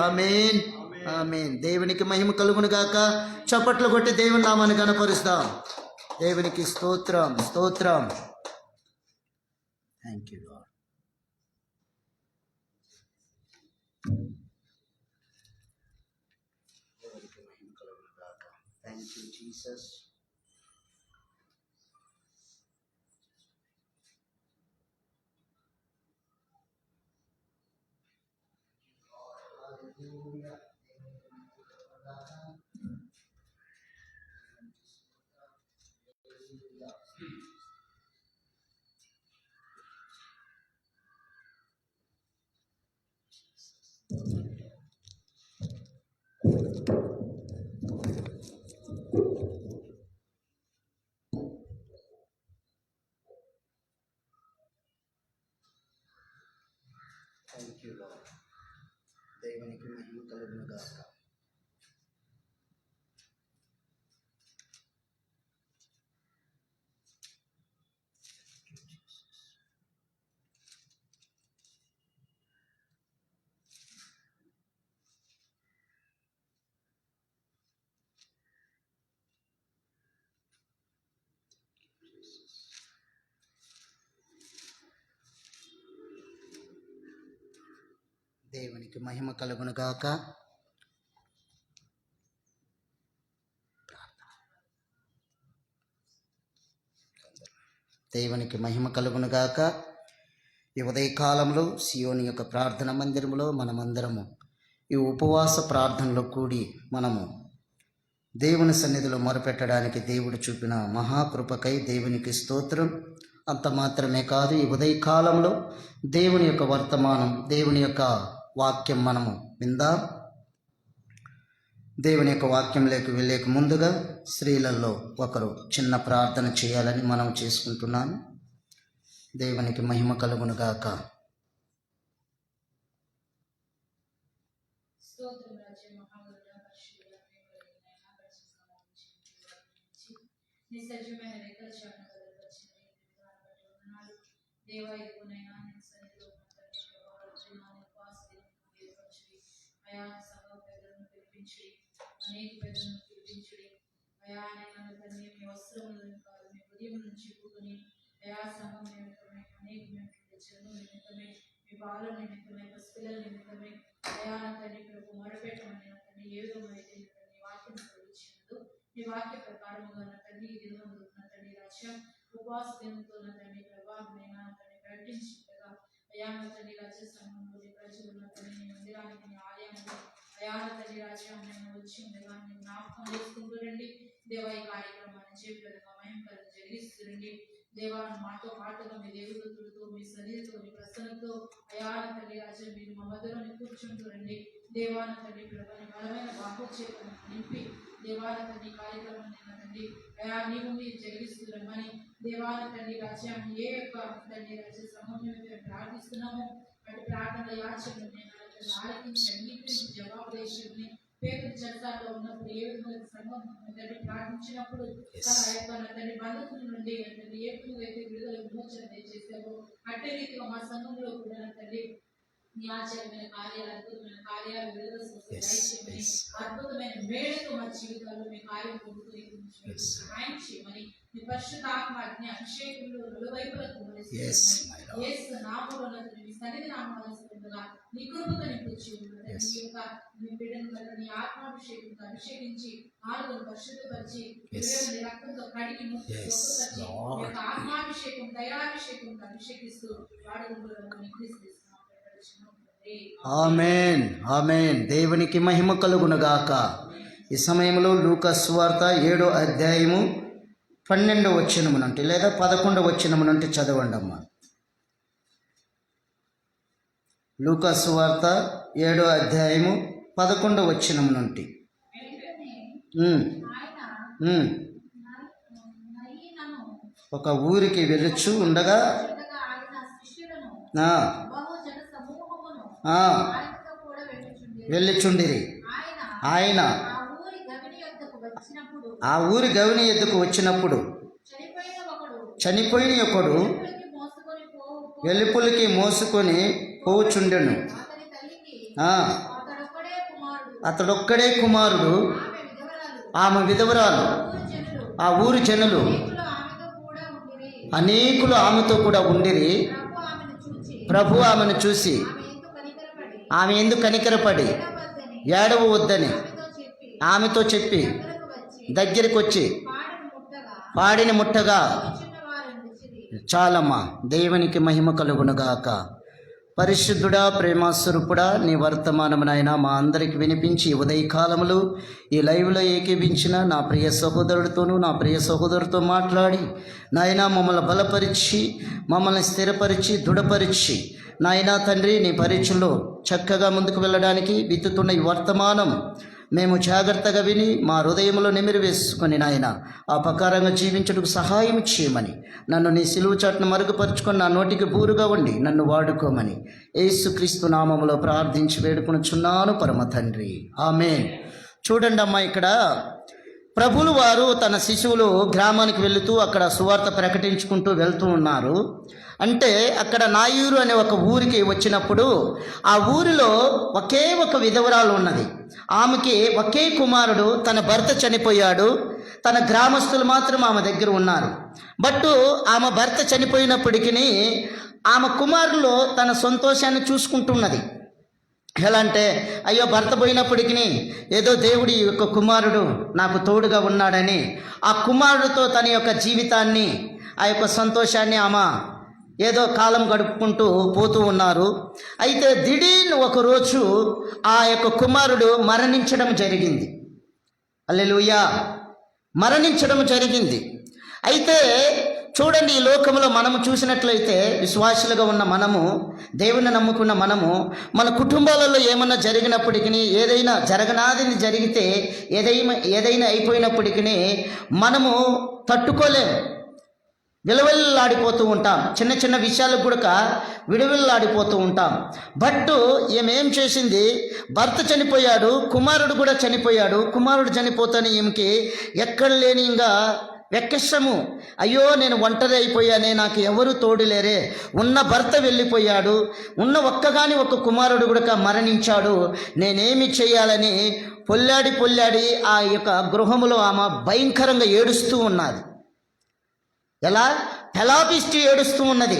ఆమేన్, ఆమేన్. దేవునికి మహిమ కలుగును గాక. చప్పట్లు కొట్టి దేవుని నామాన్ని కనపరుస్తాం. దేవునికి స్తోత్రం, స్తోత్రం. Thank you lord. దేవునికి మహిమ కలుగును గాక. Thank you Jesus. Thank you lord. దేవునికి మహిమ కలుగును గాక. దేవునికి మహిమ కలుగును గాక. దేవునికి మహిమ కలుగును గాక. ఈ ఉదయకాలంలో సియోని యొక్క ప్రార్థన మందిరంలో మనమందరము ఈ ఉపవాస ప్రార్థనలో కూడి మనము దేవుని సన్నిధిలో మొరపెట్టడానికి దేవుడు చూపిన మహాకృపకై దేవునికి స్తోత్రం. అంత మాత్రమే కాదు, ఈ ఉదయకాలంలో దేవుని యొక్క వర్తమానం, దేవుని యొక్క వాక్యం మనము విందాం. దేవుని యొక్క వాక్యంలోకి వెళ్ళేక ముందుగా స్త్రీలలో ఒకరు చిన్న ప్రార్థన చేయాలని మనం చేసుకుంటున్నాను. దేవునికి మహిమ కలుగును గాక. అనేక పెద్దలను పిలిపించుడి అయా. నేను తండ్రి మీ వస్త్రములను కాదు, మీ ఉదయం నుంచి కూడుకుని అయా సంఘం నిమిత్తమై, అనేకమైనటువంటి జన్మ నిమిత్తమై, మీ బాల నిమిత్తమై, పసిపిల్లల నిమిత్తమై అయా తండ్రి ప్రభు మొరపెట్టమని తండ్రి ఏ విధమైతే నీ వాక్యం ప్రవచించదు, మీ వాక్య ప్రకారముగా నా తండ్రి ఈ దినములు నా తండ్రి రాజ్యం ఉపవాస దినంతో నా తండ్రి ప్రభావమైన తండ్రి ప్రకటించుండగా అయా నా తండ్రి రాజ్య సంఘంలోని ప్రజలు నా తండ్రి మందిరానికి, నీ ఆలయానికి అయా తండ్రి రాజ్యాన్ని వచ్చి ఉండగా నేను జ్ఞాపకం చేసుకుంటూ రండి దేవా. ఈ కార్యక్రమాన్ని చెప్పే విధంగా మహిమకరం జరిగిస్తుండండి దేవా. మాతో పాటుగా మీ దేవులతో, మీ సన్నిధితో, మీ ప్రసన్నతో అయా తండ్రి రాజ్యం మీరు మా మధ్యలోని కూర్చుంటూ రండి దేవాన తండ్రి ప్రభాని బలమైన బాహుచేతను నింపి దేవాన తండ్రి కార్యక్రమాన్ని తండ్రి అయా నీవు మీరు జరిగిస్తున్నామని దేవాన తండ్రి రాజ్యాన్ని ఏ యొక్క తండ్రి రాజ్య సమన్వయం మేము ప్రార్థిస్తున్నాము. అటు ప్రార్థన యాచకుని ఆలకించి అంగీకరించి జవాబు దేశంని పేదల చెరసాలలో ఉన్నప్పుడు ఏ విధంగా సంఘం తండ్రి ప్రార్థించినప్పుడు తన యొక్క తండ్రి బంధువుల నుండి తండ్రి ఏ విధంగా అయితే విడుదల విమోచన దయచేసావో అట్టే రీతిగా మా సంఘంలో కూడా తండ్రి నీ ఆశ్చర్యమైన కార్యాలు, అద్భుతమైన కార్యాలు, విడుదల దయచేయమని అద్భుతమైన మేడతో మా జీవితాల్లో మీ కార్యం పొందుతూ సహాయం చేయమని మీ పరిశుద్ధాత్మ అగ్ని అభిషేకంలో నలువైపులకు యేసు నామములో మీ సన్నిధి నామముగా నీ కృపతో నింపుచి నీ యొక్క మీ బిడ్డను నీ ఆత్మాభిషేకంతో అభిషేకించి నాలుగును పరిశుద్ధపరిచి నీ రక్తంతో కడిగి స్వస్థపరిచి మీ యొక్క ఆత్మాభిషేకం దయాభిషేకంతో అభిషేకిస్తూ వాడుకుంటున్నామని క్రీస్తు ఆమేన్ ఆమేన్. దేవునికి మహిమ కలుగునుగాక. ఈ సమయంలో లూకా సువార్త 7వ అధ్యాయము 12వ వచనము నుండి లేదా 11వ వచనము నుండి చదవండి అమ్మా. లూకా సువార్త 7వ అధ్యాయము 11వ వచనము నుండి. ఒక ఊరికి వెళ్ళుచు ఉండగా వెళ్ళుచుండిరి. ఆయన ఆ ఊరి గవిని ఎద్దుకు వచ్చినప్పుడు చనిపోయిన ఒకడు వెలుపులకి మోసుకొని పోవుచుండెను. అతడొక్కడే కుమారుడు, ఆమె విధవరాలు. ఆ ఊరి జనులు అనేకులు ఆమెతో కూడా ఉండిరి. ప్రభు ఆమెను చూసి ఆమె ఎందుకు కనికరపడి ఏడవవద్దని ఆమెతో చెప్పి దగ్గరికి వచ్చి పాడిని ముట్టగా చాలమ్మా. దేవునికి మహిమ కలుగునుగాక. పరిశుద్ధుడా, ప్రేమస్వరూపుడా, నీ వర్తమానమునైనా మా అందరికి వినిపించి ఉదయకాలములు ఈ లైవ్లో ఏకీభించిన నా ప్రియ సహోదరుడితోనూ నా ప్రియ సహోదరుడితో మాట్లాడి నాయనా మమ్మల్ని బలపరిచి మమ్మల్ని స్థిరపరిచి దృఢపరిచి నాయనా తండ్రి నీ పరీక్షలో చక్కగా ముందుకు వెళ్ళడానికి విత్తుతున్న ఈ వర్తమానం మేము జాగ్రత్తగా విని మా హృదయంలో నిమిరి వేసుకొని నాయన ఆ ప్రకారంగా జీవించడానికి సహాయం చేయమని, నన్ను నీ సిలువ చాటును మరుగుపరుచుకొని నా నోటికి బూరుగా ఉండి నన్ను వాడుకోమని యేసుక్రీస్తు నామములో ప్రార్థించి వేడుకొనుచున్నాను పరమ తండ్రి, ఆమేన్. చూడండి అమ్మా, ఇక్కడ ప్రభులు వారు తన శిశువులు గ్రామానికి వెళుతూ అక్కడ సువార్త ప్రకటించుకుంటూ వెళ్తూ ఉన్నారు. అంటే అక్కడ నాయూరు అనే ఒక ఊరికి వచ్చినప్పుడు ఆ ఊరిలో ఒకే ఒక విధవరాలు ఉన్నది. ఆమెకి ఒకే కుమారుడు, తన భర్త చనిపోయాడు. తన గ్రామస్తులు మాత్రం ఆమె దగ్గర ఉన్నారు. బట్ ఆమె భర్త చనిపోయినప్పటికీ ఆమె కుమారులు తన సంతోషాన్ని చూసుకుంటున్నది. ఎలా అంటే, అయ్యో భర్త పోయినప్పటికీ ఏదో దేవుడి యొక్క కుమారుడు నాకు తోడుగా ఉన్నాడని ఆ కుమారుడితో తన యొక్క జీవితాన్ని, ఆ యొక్క సంతోషాన్ని ఆమె ఏదో కాలం గడుపుకుంటూ పోతూ ఉన్నారు. అయితే దిడీర్ను ఒకరోజు ఆ యొక్క కుమారుడు మరణించడం జరిగింది. హల్లెలూయా, మరణించడం జరిగింది. అయితే చూడండి, ఈ లోకంలో మనము చూసినట్లయితే విశ్వాసులుగా ఉన్న మనము, దేవుని నమ్ముకున్న మనము, మన కుటుంబాలలో ఏమన్నా జరిగినప్పటికీ, ఏదైనా జరగనాదిని జరిగితే, ఏదైనా అయిపోయినప్పటికీ మనము తట్టుకోలేము, విలువల్లాడిపోతూ ఉంటాం. చిన్న చిన్న విషయాలకు కూడా విలువల్లాడిపోతూ ఉంటాం. బట్ ఏం చేసింది, భర్త చనిపోయాడు, కుమారుడు కూడా చనిపోయాడు. కుమారుడు చనిపోతాను ఈమెకి ఎక్కడ లేని ఇంకా వెక్కసము, అయ్యో నేను ఒంటరి అయిపోయానే, నాకు ఎవరు తోడులేరే, ఉన్న భర్త వెళ్ళిపోయాడు, ఉన్న ఒక్క కుమారుడు కూడా మరణించాడు, నేనేమి చేయాలని పొల్లాడి ఆ యొక్క గృహములో ఆమె భయంకరంగా ఏడుస్తూ ఉన్నది. ఎలా పెలాపిస్తూ ఏడుస్తూ ఉన్నది.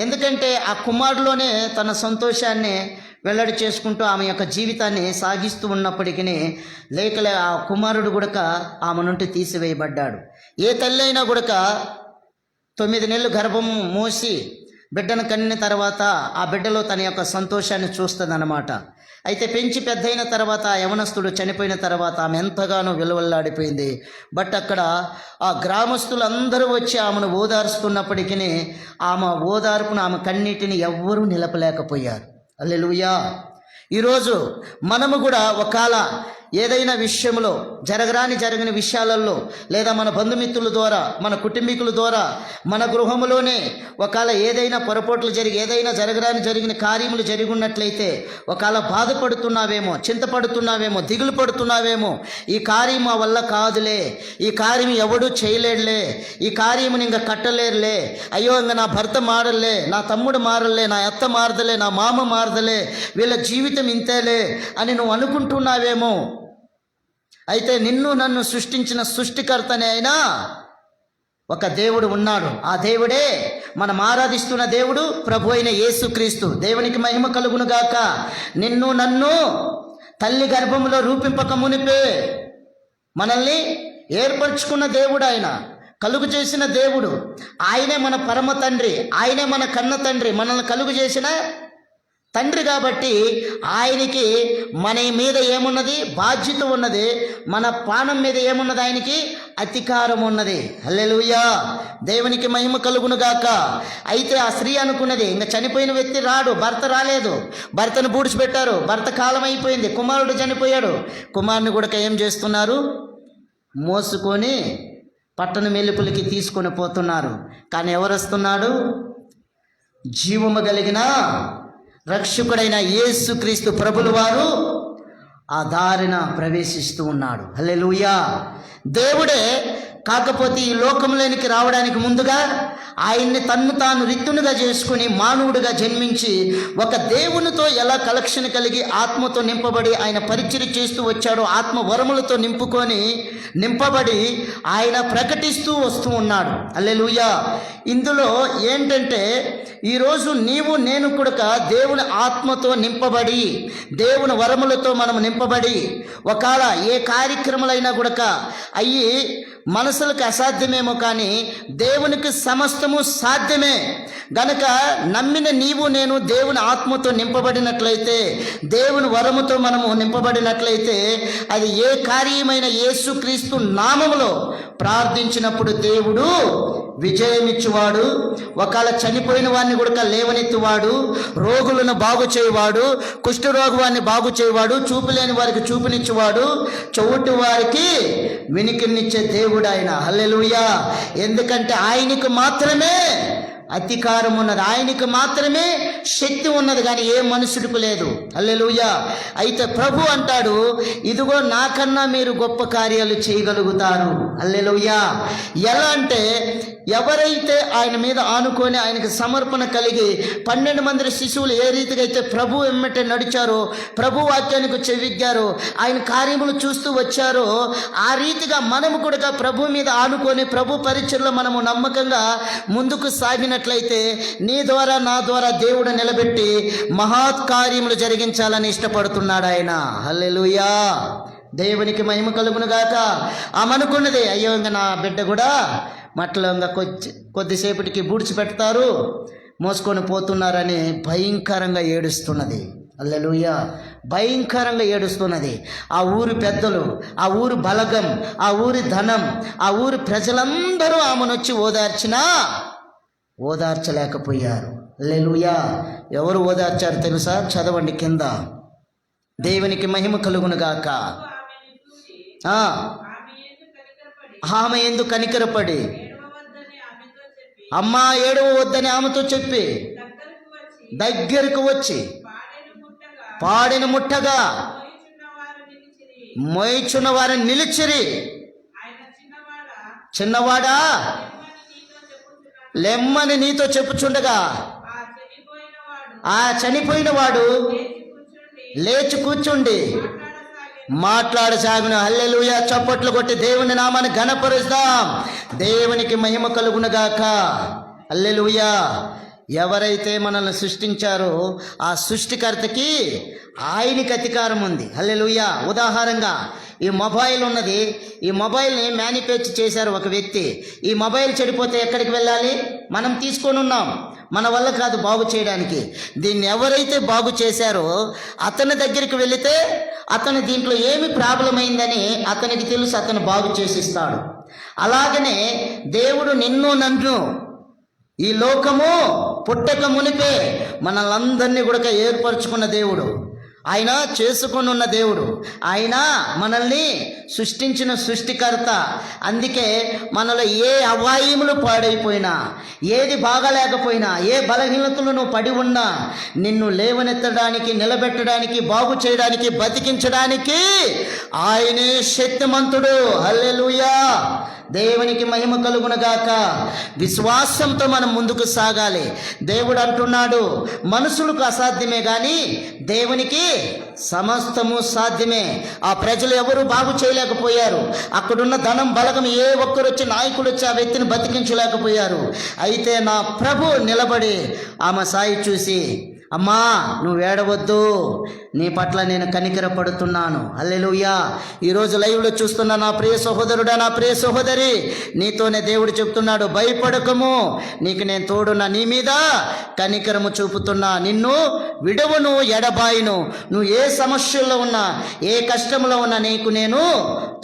ఎందుకంటే ఆ కుమారులోనే తన సంతోషాన్ని వెల్లడి చేసుకుంటూ ఆమె యొక్క జీవితాన్ని సాగిస్తూ ఉన్నప్పటికీ లేకలే ఆ కుమారుడు కూడా ఆమె నుండి తీసివేయబడ్డాడు. ఏ తల్లి అయినా కూడా 9 నెలలు గర్భం మోసి బిడ్డను కనిన తర్వాత ఆ బిడ్డలో తన యొక్క సంతోషాన్ని చూస్తుంది అన్నమాట. అయితే పెంచి పెద్దయిన తర్వాత ఆ యవనస్తుడు చనిపోయిన తర్వాత ఆమె ఎంతగానో విలువల్లాడిపోయింది. బట్ అక్కడ ఆ గ్రామస్తులందరూ వచ్చి ఆమెను ఓదార్స్తున్నప్పటికీ ఆమె ఓదార్పును, ఆమె కన్నీటిని ఎవ్వరూ నిలపలేకపోయారు. హల్లెలూయా. ఈరోజు మనము కూడా ఒకవేళ ఏదైనా విషయంలో జరగని విషయాలలో లేదా మన బంధుమిత్రుల ద్వారా మన కుటుంబీకుల ద్వారా మన గృహంలోనే ఒకవేళ ఏదైనా పొరపాట్లు ఏదైనా జరిగిన కార్యములు జరిగి ఉన్నట్లయితే ఒకవేళ బాధపడుతున్నావేమో, చింతపడుతున్నావేమో, దిగులు పడుతున్నావేమో, ఈ కార్యం మా వల్ల కాదులే, ఈ కార్యం ఎవడూ చేయలేడులే, ఈ కార్యముని ఇంకా కట్టలేరులే, అయ్యో ఇంకా నా భర్త మారలే, నా తమ్ముడు మారలే, నా అత్త మారదలే, నా మామ మారదలే, వీళ్ళ జీవితం ఇంతేలే అని నువ్వు అనుకుంటున్నావేమో. అయితే నిన్ను నన్ను సృష్టించిన సృష్టికర్తనే అయినా ఒక దేవుడు ఉన్నాడు. ఆ దేవుడే మనం ఆరాధిస్తున్న దేవుడు, ప్రభు అయిన యేసుక్రీస్తు. దేవునికి మహిమ కలుగును గాక. నిన్ను నన్ను తల్లి గర్భంలో రూపింపక మునిపే మనల్ని ఏర్పరచుకున్న దేవుడు ఆయన, కలుగు చేసిన దేవుడు ఆయనే. మన పరమ తండ్రి ఆయనే, మన కన్న తండ్రి, మనల్ని కలుగు చేసిన తండ్రి. కాబట్టి ఆయనకి మన మీద ఏమున్నది? బాధ్యత ఉన్నది. మన ప్రాణం మీద ఏమున్నది? ఆయనకి అధికారం ఉన్నది. హల్లెలూయా, దేవునికి మహిమ కలుగును గాక. అయితే ఆ స్త్రీ అనుకున్నది, ఇంకా చనిపోయిన వ్యక్తి రాడు, భర్త రాలేదు, భర్తను బూడిచిపెట్టారు, భర్త కాలం అయిపోయింది, కుమారుడు చనిపోయాడు. కుమారుని కూడా ఏం చేస్తున్నారు? మోసుకొని పట్టణం వెలుపలికి తీసుకొని పోతున్నారు. కానీ ఎవరు వస్తున్నాడు? జీవము కలిగిన రక్షకుడైన యేసుక్రీస్తు ప్రభుల వారు ఆ దారిన ప్రవేశిస్తూ ఉన్నాడు. హల్లెలూయా, దేవుడే. కాకపోతే ఈ లోకంలోనికి రావడానికి ముందుగా ఆయన్ని తన్ను తాను రిక్తునిగా చేసుకుని మానవుడిగా జన్మించి ఒక దేవునితో ఎలా కలెక్షన్ కలిగి ఆత్మతో నింపబడి ఆయన పరిచర్య చేస్తూ వచ్చాడో, ఆత్మ వరములతో నింపబడి ఆయన ప్రకటిస్తూ వస్తూ ఉన్నాడు. హల్లెలూయా. ఇందులో ఏంటంటే ఈరోజు నీవు నేను కూడా దేవుని ఆత్మతో నింపబడి, దేవుని వరములతో మనం నింపబడి, ఒకవేళ ఏ కార్యక్రమాలైనా కూడా అయ్యి మనసులకు అసాధ్యమేమో కానీ దేవునికి సమస్తము సాధ్యమే. గనక నమ్మిన నీవు నేను దేవుని ఆత్మతో నింపబడినట్లయితే, దేవుని వరముతో మనము నింపబడినట్లయితే, అది ఏ కార్యమైన యేసుక్రీస్తు నామములో ప్రార్థించినప్పుడు దేవుడు విజయమిచ్చువాడు. ఒకవేళ చనిపోయిన వారిని కూడా లేవనెత్తువాడు, రోగులను బాగు చేయవాడు, కుష్ఠరోగాన్ని బాగు చేయవాడు, చూపు లేని వారికి చూపునిచ్చేవాడు, చెవుటి వారికి వినికినిచ్చే దేవుడు ఆయన. హల్లెలూయా. ఎందుకంటే ఆయనకు మాత్రమే అధికారం ఉన్నది, ఆయనకు మాత్రమే శక్తి ఉన్నది, కానీ ఏ మనుషుడికి లేదు. హల్లెలూయా. అయితే ప్రభు అంటాడు, ఇదిగో నాకన్నా మీరు గొప్ప కార్యాలు చేయగలుగుతారు. హల్లెలూయా. ఎలా అంటే ఎవరైతే ఆయన మీద ఆనుకొని ఆయనకు సమర్పణ కలిగి 12 మంది శిశువులు ఏ రీతిగా అయితే ప్రభు ఎమ్మటే నడిచారో, ప్రభు వాక్యానికి చెవిగ్గారో, ఆయన కార్యములు చూస్తూ వచ్చారో, ఆ రీతిగా మనము కూడా ప్రభు మీద ఆనుకొని ప్రభు పరిచర్లో మనము నమ్మకంగా ముందుకు సాగినట్లయితే నీ ద్వారా నా ద్వారా దేవుడు నిలబెట్టి మహత్ కార్యములు జరిగించాలని ఇష్టపడుతున్నాడు ఆయన. హల్లెలూయా, దేవునికి మహిమ కలుగును గాక. ఆమెనుకున్నది, అయ్యో ఇంకా నా బిడ్డ కూడా మట్లో ఇంకా కొద్దిసేపటికి బూడ్చిపెడతారు, మోసుకొని పోతున్నారని భయంకరంగా ఏడుస్తున్నది. హల్లెలూయా, భయంకరంగా ఏడుస్తున్నది. ఆ ఊరి పెద్దలు, ఆ ఊరి బలగం, ఆ ఊరి ధనం, ఆ ఊరి ప్రజలందరూ ఆమెనొచ్చి ఓదార్చలేకపోయారు. హల్లెలూయా. ఎవరు ఓదార్చారు తెలుసా? చదవండి కింద. దేవునికి మహిమ కలుగును గాక. ఆమె ఎందుకు కనికరపడి అమ్మా ఏడవద్దని ఆమెతో చెప్పి దగ్గరకు వచ్చి పాడిన ముట్టగా మోయిచున్న వారిని నిలిచిరి. చిన్నవాడా లెమ్మని నీతో చెప్పుచుండగా ఆ చనిపోయిన వాడు లేచి కూర్చుండి మాట్లాడసాగును. హల్లెలూయా. చప్పట్లు కొట్టి దేవుని నామాన్ని ఘనపరుస్తాం. దేవునికి మహిమ కలుగునుగాక. హల్లెలూయా. ఎవరైతే మనల్ని సృష్టించారో ఆ సృష్టికర్తకి ఆయనకి అధికారం ఉంది. హల్లెలూయా. ఉదాహరణగా ఈ మొబైల్ ఉన్నది, ఈ మొబైల్ని మ్యానుఫ్యాక్చర్ చేశారు ఒక వ్యక్తి. ఈ మొబైల్ చెడిపోతే ఎక్కడికి వెళ్ళాలి? మనం తీసుకొని ఉన్నాం, మన వల్ల కాదు బాగు చేయడానికి. దీన్ని ఎవరైతే బాగు చేశారో అతని దగ్గరికి వెళితే అతను దీంట్లో ఏమి ప్రాబ్లం అయిందని అతనికి తెలుసు, అతను బాగు చేసిస్తాడు. అలాగనే దేవుడు నిన్ను నన్ను ఈ లోకము పుట్టక మునిపే మనల్ని కూడా ఏర్పరచుకున్న దేవుడు. ఆయన చేసుకొని ఉన్న దేవుడు, ఆయన మనల్ని సృష్టించిన సృష్టికర్త. అందుకే మనలో ఏ అవాయములు పాడైపోయినా, ఏది బాగాలేకపోయినా, ఏ బలహీనతలు నువ్వు పడి ఉన్నా, నిన్ను లేవనెత్తడానికి, నిలబెట్టడానికి, బాగు చేయడానికి, బతికించడానికి ఆయనే శక్తిమంతుడు. హల్లెలూయా, దేవునికి మహిమ కలుగునగాక. విశ్వాసంతో మనం ముందుకు సాగాలి. దేవుడు అంటున్నాడు, మనుషులకు అసాధ్యమే కానీ దేవునికి సమస్తము సాధ్యమే. ఆ ప్రజలు ఎవరు బాగు చేయలేకపోయారు. అక్కడున్న ధనం బలగం ఏ ఒక్కరు వచ్చి, నాయకుడు వచ్చి ఆ వ్యక్తిని బతికించలేకపోయారు. అయితే నా ప్రభు నిలబడి ఆమె సాయి చూసి, అమ్మా నువ్వు ఏడవద్దు, నీ పట్ల నేను కనికరపడుతున్నాను. హల్లెలూయా. ఈరోజు లైవ్లో చూస్తున్న నా ప్రియ సహోదరుడా, నా ప్రియ సహోదరి, నీతోనే దేవుడు చెప్తున్నాడు, భయపడకము, నీకు నేను తోడున్నా, నీ మీద కనికరము చూపుతున్నా, నిన్ను విడవను, ఎడబాయిను. నువ్వు ఏ సమస్యల్లో ఉన్నా, ఏ కష్టంలో ఉన్నా, నీకు నేను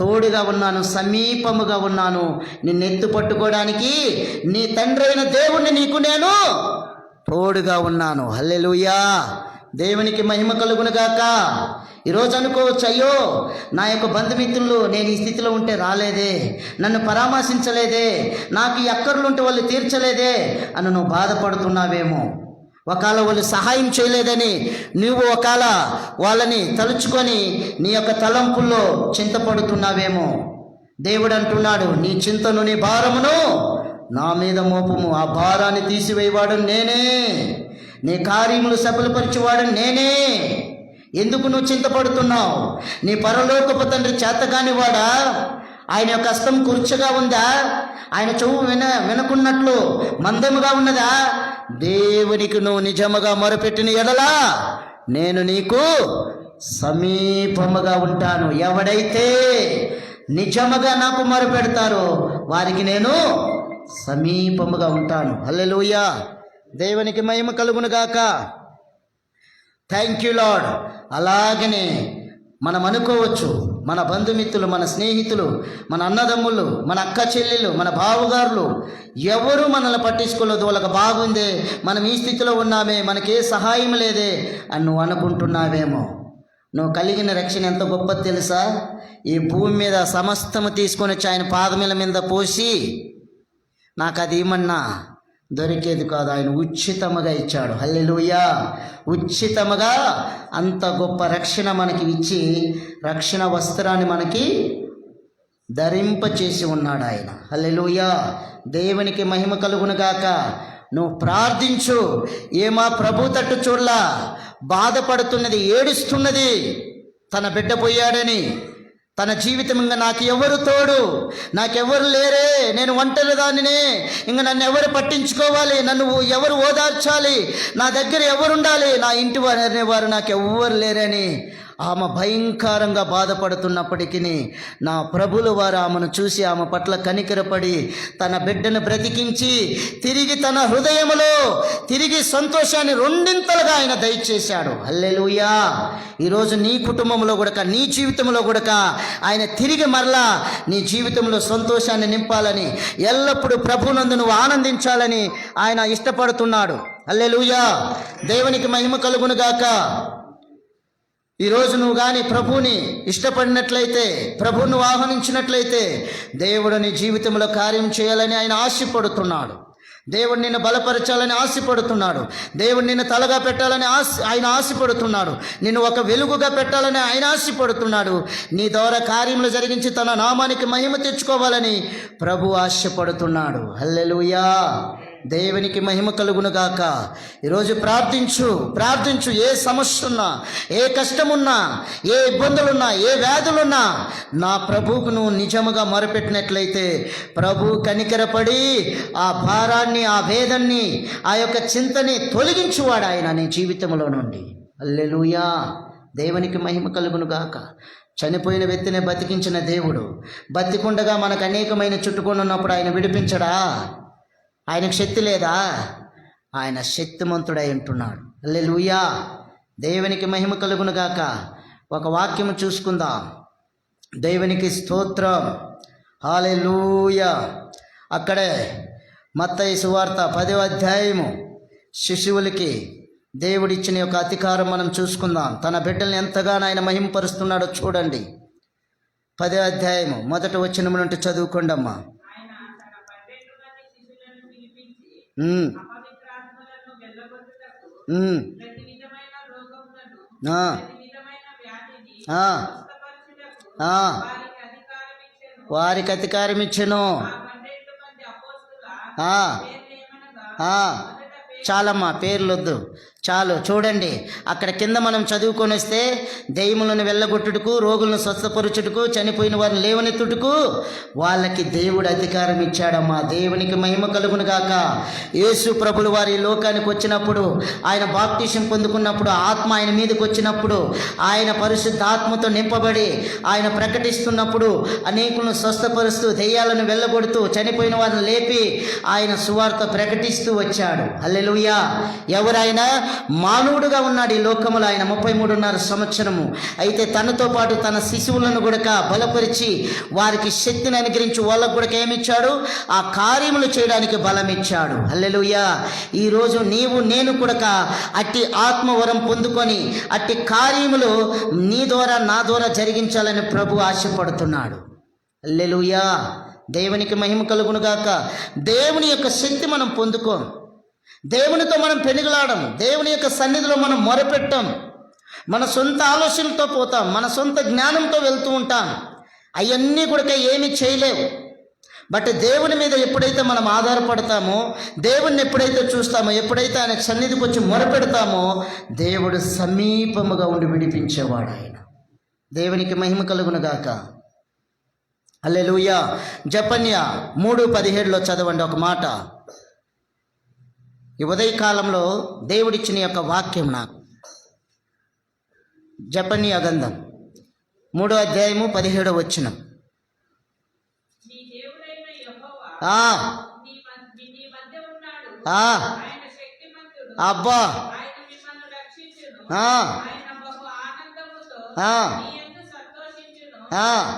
తోడుగా ఉన్నాను, సమీపముగా ఉన్నాను. నిన్ను ఎత్తు పట్టుకోవడానికి నీ తండ్రి అయిన దేవుణ్ణి నీకు నేను తోడుగా ఉన్నాను. హల్లెలూయా, దేవునికి మహిమ కలుగునుగాక. ఈరోజు అనుకోవచ్చు, అయ్యో నా యొక్క బంధుమిత్రులు నేను ఈ స్థితిలో ఉంటే రాలేదే, నన్ను పరామర్శించలేదే, నాకు ఈ అక్కర్లు ఉంటే వాళ్ళు తీర్చలేదే అని నువ్వు బాధపడుతున్నావేమో. ఒకవేళ వాళ్ళు సహాయం చేయలేదని నువ్వు ఒకవేళ వాళ్ళని తలుచుకొని నీ యొక్క తలంపుల్లో చింతపడుతున్నావేమో. దేవుడు అంటున్నాడు, నీ చింతను, నీ భారమును నా మీద మోపము, ఆ భారాన్ని తీసివేయవాడు నేనే, నీ కార్యములు సఫలపరిచేవాడు నేనే. ఎందుకు నువ్వు చింతపడుతున్నావు? నీ పరలోకపు తండ్రి చేతగాని వాడా? ఆయన యొక్క హస్తం కుర్చగా ఉందా? ఆయన చెవు వినకున్నట్లు మందముగా ఉన్నదా? దేవునికి నువ్వు నిజముగా మొరపెట్టిన ఎడలా నేను నీకు సమీపముగా ఉంటాను. ఎవడైతే నిజముగా నాకు మొరపెడతారో వారికి నేను సమీపముగా ఉంటాను. హల్లెలూయా, దేవునికి మహిమ కలుగునుగాక. Thank you lord. అలాగనే మనం అనుకోవచ్చు, మన బంధుమిత్రులు, మన స్నేహితులు, మన అన్నదమ్ములు, మన అక్క చెల్లెలు, మన బావగారులు ఎవరు మనల్ని పట్టించుకోలేదు, వాళ్ళకి బాగుందే, మనం ఈ స్థితిలో ఉన్నామే, మనకే సహాయం లేదే అని నువ్వు అనుకుంటున్నావేమో. నువ్వు కలిగిన రక్షణ ఎంత గొప్పది తెలుసా? ఈ భూమి మీద సమస్తము తీసుకొని వచ్చి ఆయన పాదముల మీద పోసి, నాకు అది ఏమన్నా దొరికేది కాదు, ఆయన ఉచితముగా ఇచ్చాడు. హల్లెలూయా, ఉచితముగా అంత గొప్ప రక్షణ మనకి ఇచ్చి, రక్షణ వస్త్రాన్ని మనకి ధరింపచేసి ఉన్నాడు ఆయన. హల్లెలూయా, దేవునికి మహిమ కలుగునుగాక. నువ్వు ప్రార్థించు. ఏమా ప్రభు తట్టు చూడలా, బాధపడుతున్నది, ఏడుస్తున్నది, తన బిడ్డ పోయాడని, తన జీవితం ఇంకా నాకు ఎవరు తోడు, నాకెవరు లేరే, నేను ఒంటరి దానినే, ఇంక నన్ను ఎవరు పట్టించుకోవాలి, నన్ను ఎవరు ఓదార్చాలి, నా దగ్గర ఎవరుండాలి, నా ఇంటి వారు నాకు ఎవ్వరు లేరని ఆమె భయంకరంగా బాధపడుతున్నప్పటికీ నా ప్రభుల వారు ఆమెను చూసి ఆమె పట్ల కనికరపడి తన బిడ్డను బ్రతికించి తిరిగి తన హృదయములో తిరిగి సంతోషాన్ని రెండింతలుగా ఆయన దయచేశాడు. హల్లెలూయా. ఈరోజు నీ కుటుంబంలో కూడా, నీ జీవితంలో కూడా ఆయన తిరిగి మరలా నీ జీవితంలో సంతోషాన్ని నింపాలని, ఎల్లప్పుడూ ప్రభునందు నువ్వు ఆనందించాలని ఆయన ఇష్టపడుతున్నాడు. హల్లెలూయా, దేవునికి మహిమ కలుగునుగాక. ఈరోజు నువ్వు కానీ ప్రభువుని ఇష్టపడినట్లయితే, ప్రభువును ఆహ్వానించినట్లయితే దేవుడు నీ జీవితంలో కార్యం చేయాలని ఆయన ఆశపడుతున్నాడు. దేవుడు నిన్ను బలపరచాలని ఆశపడుతున్నాడు. దేవుడు నిన్ను తలగా పెట్టాలని ఆయన ఆశపడుతున్నాడు. నిన్ను ఒక వెలుగుగా పెట్టాలని ఆయన ఆశపడుతున్నాడు. నీ ద్వారా కార్యములు జరిగించి తన నామానికి మహిమ తెచ్చుకోవాలని ప్రభు ఆశపడుతున్నాడు. హల్లెలూయా, దేవునికి మహిమ కలుగునుగాక. ఈరోజు ప్రార్థించు. ఏ సమస్య ఉన్నా, ఏ కష్టమున్నా, ఏ ఇబ్బందులున్నా, ఏ వ్యాధులున్నా నా ప్రభువుకు నువ్వు నిజముగా మొరపెట్టినట్లయితే ప్రభు కనికరపడి ఆ భారాన్ని, ఆ వేదన్ని, ఆ యొక్క చింతని తొలగించువాడు ఆయన నీ జీవితంలో నుండి. హల్లెలూయా, దేవునికి మహిమ కలుగునుగాక. చనిపోయిన వ్యక్తిని బతికించిన దేవుడు బతికుండగా మనకు అనేకమైన చుట్టుకొని ఉన్నప్పుడు ఆయన విడిపించడా? ఆయనకు శక్తి లేదా? ఆయన శక్తిమంతుడై ఉంటున్నాడు. హల్లెలూయా, దేవునికి మహిమ కలుగునుగాక. ఒక వాక్యము చూసుకుందాం. దేవునికి స్తోత్రం. హల్లెలూయా. అక్కడే మత్తయి సువార్త 10వ అధ్యాయము, శిశువులకి దేవుడిచ్చిన యొక్క అధికారం మనం చూసుకుందాం. తన బిడ్డల్ని ఎంతగానో ఆయన మహింపరుస్తున్నాడో చూడండి. 10వ అధ్యాయము 1వ వచనం నుండి చదువుకోండి అమ్మా. ఆయన తన 12 మంది శిష్యులను పిలిపించి అపవిత్రాత్మలను వెళ్ళగొట్టుటకు ప్రతి విధమైన రోగములను ప్రతి విధమైన వ్యాధిని స్వస్థపరచుటకు వారికి అధికారం ఇచ్చెను. 12 మంది అపోస్తలుల పేర్లేమనగా చాలమ్మా, పేర్లొద్దు, చాలు. చూడండి, అక్కడ కింద మనం చదువుకొని వస్తే దెయ్యములను వెళ్ళగొట్టుటకు, రోగులను స్వస్థపరచుటకు, చనిపోయిన వారిని లేవనెత్తుటకు వాళ్ళకి దేవుడు అధికారం ఇచ్చాడమ్మా. దేవునికి మహిమ కలుగును గాక. యేసు ప్రభులు వారి లోకానికి వచ్చినప్పుడు, ఆయన బాప్టిజం పొందుకున్నప్పుడు, ఆత్మ ఆయన మీదకి వచ్చినప్పుడు, ఆయన పరిశుద్ధాత్మతో నింపబడి ఆయన ప్రకటిస్తున్నప్పుడు అనేకులను స్వస్థపరుస్తూ, దెయ్యాలను వెళ్ళగొడుతూ, చనిపోయిన వారిని లేపి ఆయన సువార్త ప్రకటిస్తూ వచ్చాడు. హల్లెలూయా. ఎవరైనా మానవుడుగా ఉన్నాడు ఈ లోకములో ఆయన 33.5 సంవత్సరము. అయితే తనతో పాటు తన శిశువులను కూడా బలపరిచి వారికి శక్తిని అనుగ్రహించి వాళ్ళకు కూడా ఏమిచ్చాడు? ఆ కార్యములు చేయడానికి బలం ఇచ్చాడు. హల్లెలూయా. ఈరోజు నీవు నేను కూడా అట్టి ఆత్మవరం పొందుకొని అట్టి కార్యములు నీ ద్వారా నా ద్వారా జరిగించాలని ప్రభు ఆశపడుతున్నాడు. హల్లెలూయా. దేవునికి మహిమ కలుగును గాక. దేవుని యొక్క శక్తి మనం పొందుకోం, దేవునితో మనం పెనుగులాడం, దేవుని యొక్క సన్నిధిలో మనం మొరపెట్టాం, మన సొంత ఆలోచనలతో పోతాం, మన సొంత జ్ఞానంతో వెళ్తూ ఉంటాం. అవన్నీ కూడా ఏమీ చేయలేవు. బట్ దేవుని మీద ఎప్పుడైతే మనం ఆధారపడతామో, దేవుణ్ణి ఎప్పుడైతే చూస్తామో, ఎప్పుడైతే ఆయన సన్నిధికి వచ్చి మొరపెడతామో, దేవుడు సమీపముగా ఉండి విడిపించేవాడు ఆయన. దేవునికి మహిమ కలుగును గాక. హల్లెలూయా. జెఫన్యా 3:17 చదవండి ఒక మాట. ఈ ఉదయకాలంలో దేవుడిచ్చిన యొక్క వాక్యం నాకు. జెఫన్యా గ్రంథం 3వ అధ్యాయము 17వ వచనం. నీ దేవుడైన యెహోవా నీ మధ్య ఉన్నాడు. ఆయన శక్తిమంతుడు. అబ్బా. ఆయన మిమ్మల్ని రక్షించును. ఆయన బహు ఆనందముతో నీ యందు సంతోషించును.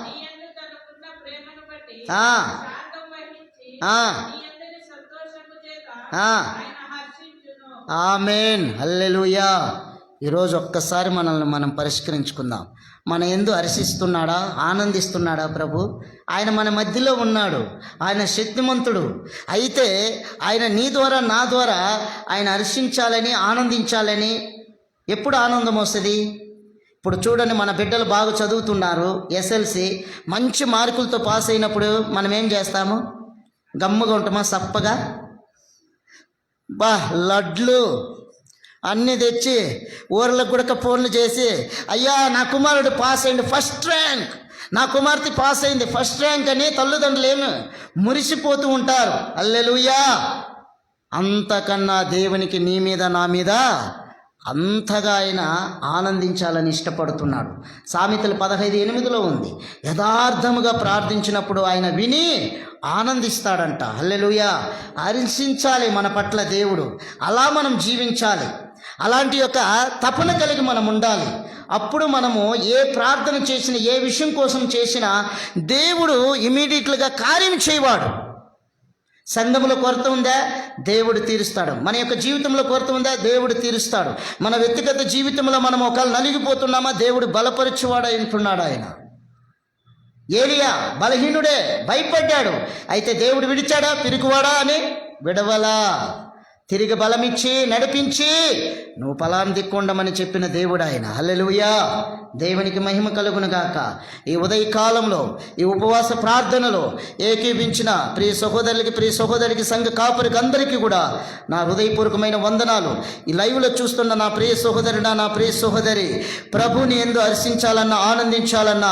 నీ యందు తనకున్న ప్రేమను బట్టి శాంతం వహించి నీ యందు సంతోషము చేత ఆయన హర్షించును. ఆమేన్. హల్లెలూయా. ఈరోజు ఒక్కసారి మనల్ని మనం పరిష్కరించుకుందాం. మన యందు హర్షిస్తున్నాడా, ఆనందిస్తున్నాడా ప్రభు? ఆయన మన మధ్యలో ఉన్నాడు, ఆయన శక్తిమంతుడు. అయితే ఆయన నీ ద్వారా నా ద్వారా ఆయన హర్షించాలని, ఆనందించాలని. ఎప్పుడు ఆనందం వస్తుంది? ఇప్పుడు చూడండి, మన బిడ్డలు బాగా చదువుతున్నారు, ఎస్ఎల్సి మంచి మార్కులతో పాస్ అయినప్పుడు మనం ఏం చేస్తాము? గమ్ముగా ఉంటామా? సప్పగా లడ్లు అన్నీ తెచ్చి ఊర్లకు కూడా ఫోన్లు చేసి, అయ్యా నా కుమారుడు పాస్ అయింది ఫస్ట్ ర్యాంక్, నా కుమార్తె పాస్ అయింది ఫస్ట్ ర్యాంక్ అని తల్లిదండ్రులు ఏమి మురిసిపోతూ ఉంటారు. హల్లెలూయా. అంతకన్నా దేవునికి నీ మీద నా మీద అంతగా ఆయన ఆనందించాలని ఇష్టపడుతున్నాడు. సామెతలు 15:8 ఉంది, యథార్థముగా ప్రార్థించినప్పుడు ఆయన విని ఆనందిస్తాడంట. హల్లెలూయా. హర్షించాలి మన పట్ల దేవుడు, అలా మనం జీవించాలి. అలాంటి యొక్క తపన కలిగి మనం ఉండాలి. అప్పుడు మనము ఏ ప్రార్థన చేసినా, ఏ విషయం కోసం చేసినా దేవుడు ఇమీడియట్గా కార్యం చేయవాడు. సంఘంలో కొరత ఉందా? దేవుడు తీరుస్తాడు. మన యొక్క జీవితంలో కొరత ఉందా? దేవుడు తీరుస్తాడు. మన వ్యక్తిగత జీవితంలో మనం ఒకవేళ నలిగిపోతున్నామా? దేవుడు బలపరచువాడు అంటున్నాడు ఆయన. ఏలియా బలహీనుడే, భయపడ్డాడు. అయితే దేవుడు విడిచాడా? పిరికివాడా అని విడవలా, తిరిగి బలమిచ్చి నడిపించి నువ్వు పలాం దిక్కుండమని చెప్పిన దేవుడు ఆయన. హల్లెలూయా. దేవునికి మహిమ కలుగును గాక. ఈ ఉదయకాలంలో ఈ ఉపవాస ప్రార్థనలో ఏకీభించిన ప్రియ సహోదరులకి, ప్రియ సహోదరికి, సంఘ కాపురికి అందరికీ కూడా నా హృదయపూర్వకమైన వందనాలు. ఈ లైవ్లో చూస్తున్న నా ప్రియ సహోదరుడా, నా ప్రియ సహోదరి, ప్రభుని ఎందు హర్షించాలన్నా, ఆనందించాలన్నా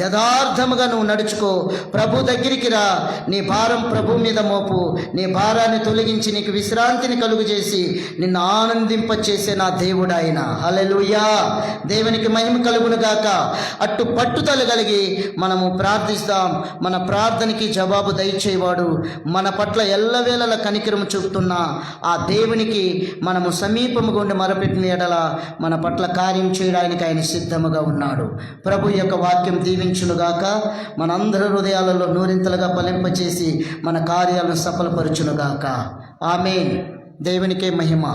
యథార్థముగా నువ్వు నడుచుకో. ప్రభు దగ్గరికి రా, నీ భారం ప్రభు మీద మోపు, నీ భారాన్ని తొలగించి నీకు విశ్రాంతిని కలుగు చేసి నిన్ను ఆనందింపచేసే నా దేవుడు ఆయన. హల్లెలూయా. దేవునికి మహిమ కలుగును గాక. అట్టు పట్టుదల కలిగి మనము ప్రార్థిస్తాం. మన ప్రార్థనకి జవాబు దయచేవాడు, మన పట్ల ఎల్లవేళల కనికరము చూపుతున్న ఆ దేవునికి మనము సమీపముగా ఉండి మొరపెట్టిన ఎడల మన పట్ల కార్యం చేయడానికి ఆయన సిద్ధముగా ఉన్నాడు. ప్రభు యొక్క వాక్యం దీవించునుగాక. మనందరి హృదయాలలో నూరింతలుగా ఫలింపచేసి మన కార్యాలను సఫలపరచునుగాక. ఆమేన్. దేవునికే మహిమ.